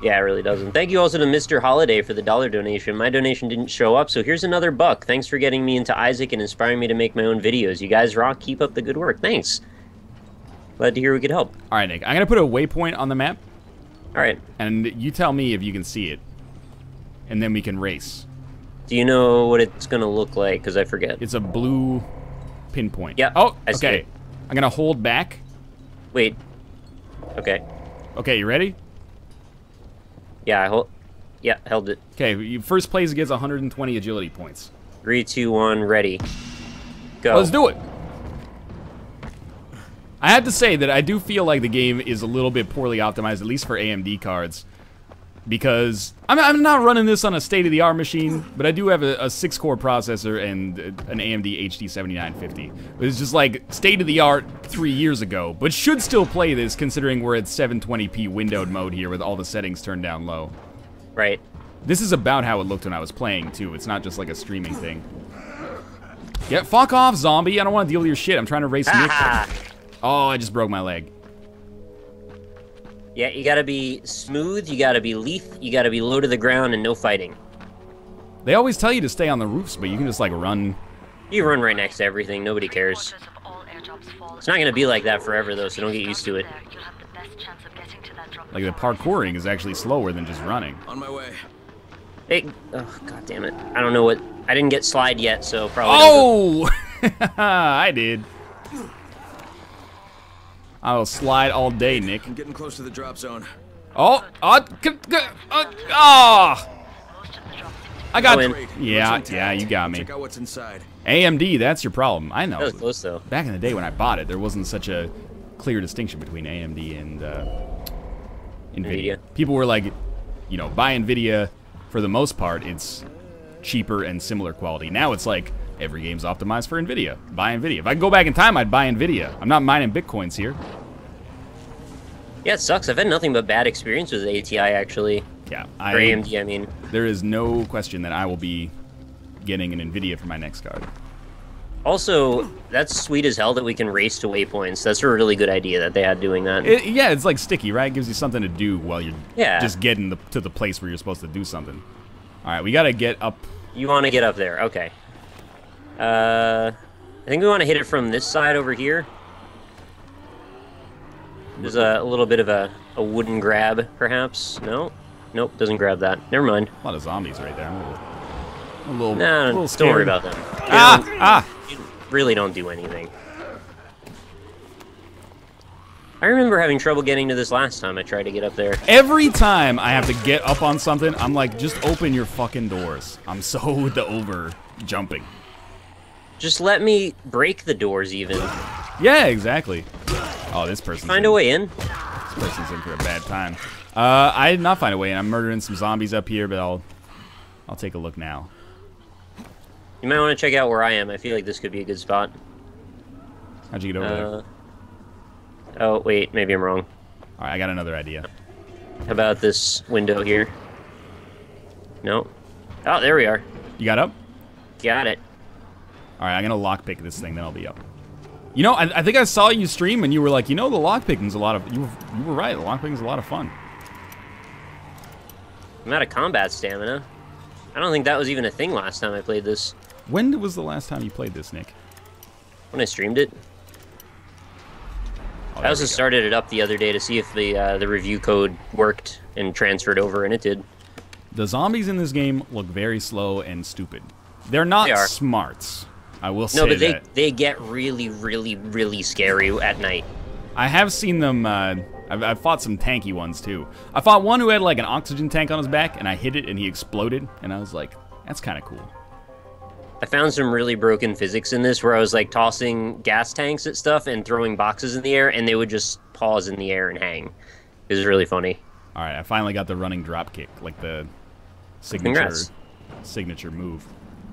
Yeah, it really doesn't. Thank you also to Mr. Holiday for the $1 donation. My donation didn't show up, so here's another buck. Thanks for getting me into Isaac and inspiring me to make my own videos. You guys rock. Keep up the good work. Thanks. Glad to hear we could help. All right, Nick. I'm gonna put a waypoint on the map, All right. and you tell me if you can see it, and then we can race. Do you know what it's going to look like? Because I forget. It's a blue pinpoint. Yep, Oh, I see okay. it. I'm gonna hold back. Wait. Okay. Okay, you ready? Yeah, held it. Okay, first place gets 120 agility points. 3, 2, 1, ready. Go. Let's do it. I have to say that I do feel like the game is a little bit poorly optimized, at least for AMD cards, because I'm not running this on a state-of-the-art machine, but I do have a 6-core processor and an AMD HD 7950. It's just like state-of-the-art 3 years ago, but should still play this considering we're at 720p windowed mode here with all the settings turned down low. Right. This is about how it looked when I was playing, too. It's not just like a streaming thing. Yeah, fuck off, zombie. I don't want to deal with your shit. I'm trying to race Nick. Oh, I just broke my leg. Yeah, you gotta be smooth, you gotta be leaf, you gotta be low to the ground, and no fighting. They always tell you to stay on the roofs, but you can just, like, run. You run right next to everything, nobody cares. It's not gonna be like that forever, though, so don't get used to it. Like, the parkouring is actually slower than just running. On my way. Hey, oh, god damn it. I don't know what... I didn't get slide yet, so probably... Oh! I did. I'll slide all day, Nick. I'm getting close to the drop zone. Oh! I got... Go in. Yeah, you got me. Check out what's inside. AMD, that's your problem. I know. That was close, though. Back in the day when I bought it, there wasn't such a clear distinction between AMD and NVIDIA. People were like, you know, buy NVIDIA. For the most part, it's cheaper and similar quality. Now it's like, every game's optimized for NVIDIA. Buy NVIDIA. If I could go back in time, I'd buy NVIDIA. I'm not mining Bitcoins here. Yeah, it sucks. I've had nothing but bad experience with ATI, actually. Yeah, Or AMD, I mean. There is no question that I will be getting an NVIDIA for my next card. Also, that's sweet as hell that we can race to waypoints. That's a really good idea that they had doing that. Yeah, it's like sticky, right? It gives you something to do while you're just getting to the place where you're supposed to do something. All right, we got to get up. You want to get up there. Okay. I think we want to hit it from this side over here. There's a little bit of a wooden grab, perhaps. No? Nope, doesn't grab that. Never mind. A lot of zombies right there. I'm a little Nah, scared. don't worry about them. You really don't do anything. I remember having trouble getting to this last time I tried to get up there. Every time I have to get up on something, I'm like, just open your fucking doors. I'm so over jumping. Just let me break the doors, even. Yeah, exactly. Oh, this person's Find a way in. This person's in for a bad time. I did not find a way in. I'm murdering some zombies up here, but I'll take a look now. You might want to check out where I am. I feel like this could be a good spot. How'd you get over there? Oh, wait. Maybe I'm wrong. All right, I got another idea. How about this window here? No. Oh, there we are. You got up? Got it. All right, I'm going to lockpick this thing, then I'll be up. You know, I think I saw you stream, and you were like, you know, the lockpicking's a lot of... You were right. The lockpicking's a lot of fun. I'm out of combat stamina. I don't think that was even a thing last time I played this. When was the last time you played this, Nick? When I streamed it. Oh, I also started it up the other day to see if the review code worked and transferred over, and it did. The zombies in this game look very slow and stupid. They're not They are. smarts. I will say No, but that. they get really, really, really scary at night. I have seen them. I've fought some tanky ones too. I fought one who had like an oxygen tank on his back, and I hit it, and he exploded, and I was like, "That's kind of cool." I found some really broken physics in this, where I was like tossing gas tanks at stuff and throwing boxes in the air, and they would just pause in the air and hang. It was really funny. All right, I finally got the running drop kick, like the signature move.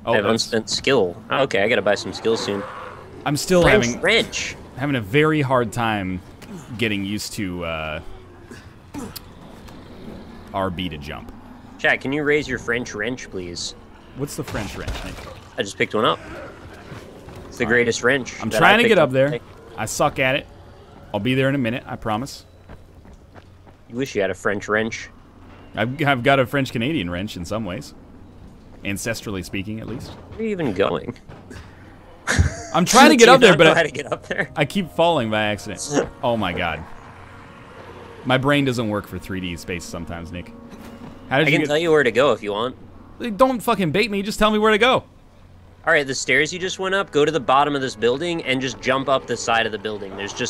Oh, I have unspent skill. Oh, okay, I gotta buy some skills soon. I'm still having French. a very hard time getting used to RB to jump. Chat, can you raise your French wrench, please? What's the French wrench? I just picked one up. It's the greatest wrench. I'm that trying I to get picked up there. today. I suck at it. I'll be there in a minute, I promise. You wish you had a French wrench. I've got a French-Canadian wrench in some ways. Ancestrally speaking, at least. Where are you even going? I'm trying to get Do you up there, not know but how to get up there? I keep falling by accident. Oh my god. My brain doesn't work for 3D space sometimes, Nick. How did I you can tell you where to go if you want. Don't fucking bait me, just tell me where to go. All right, the stairs you just went up, go to the bottom of this building and just jump up the side of the building. There's just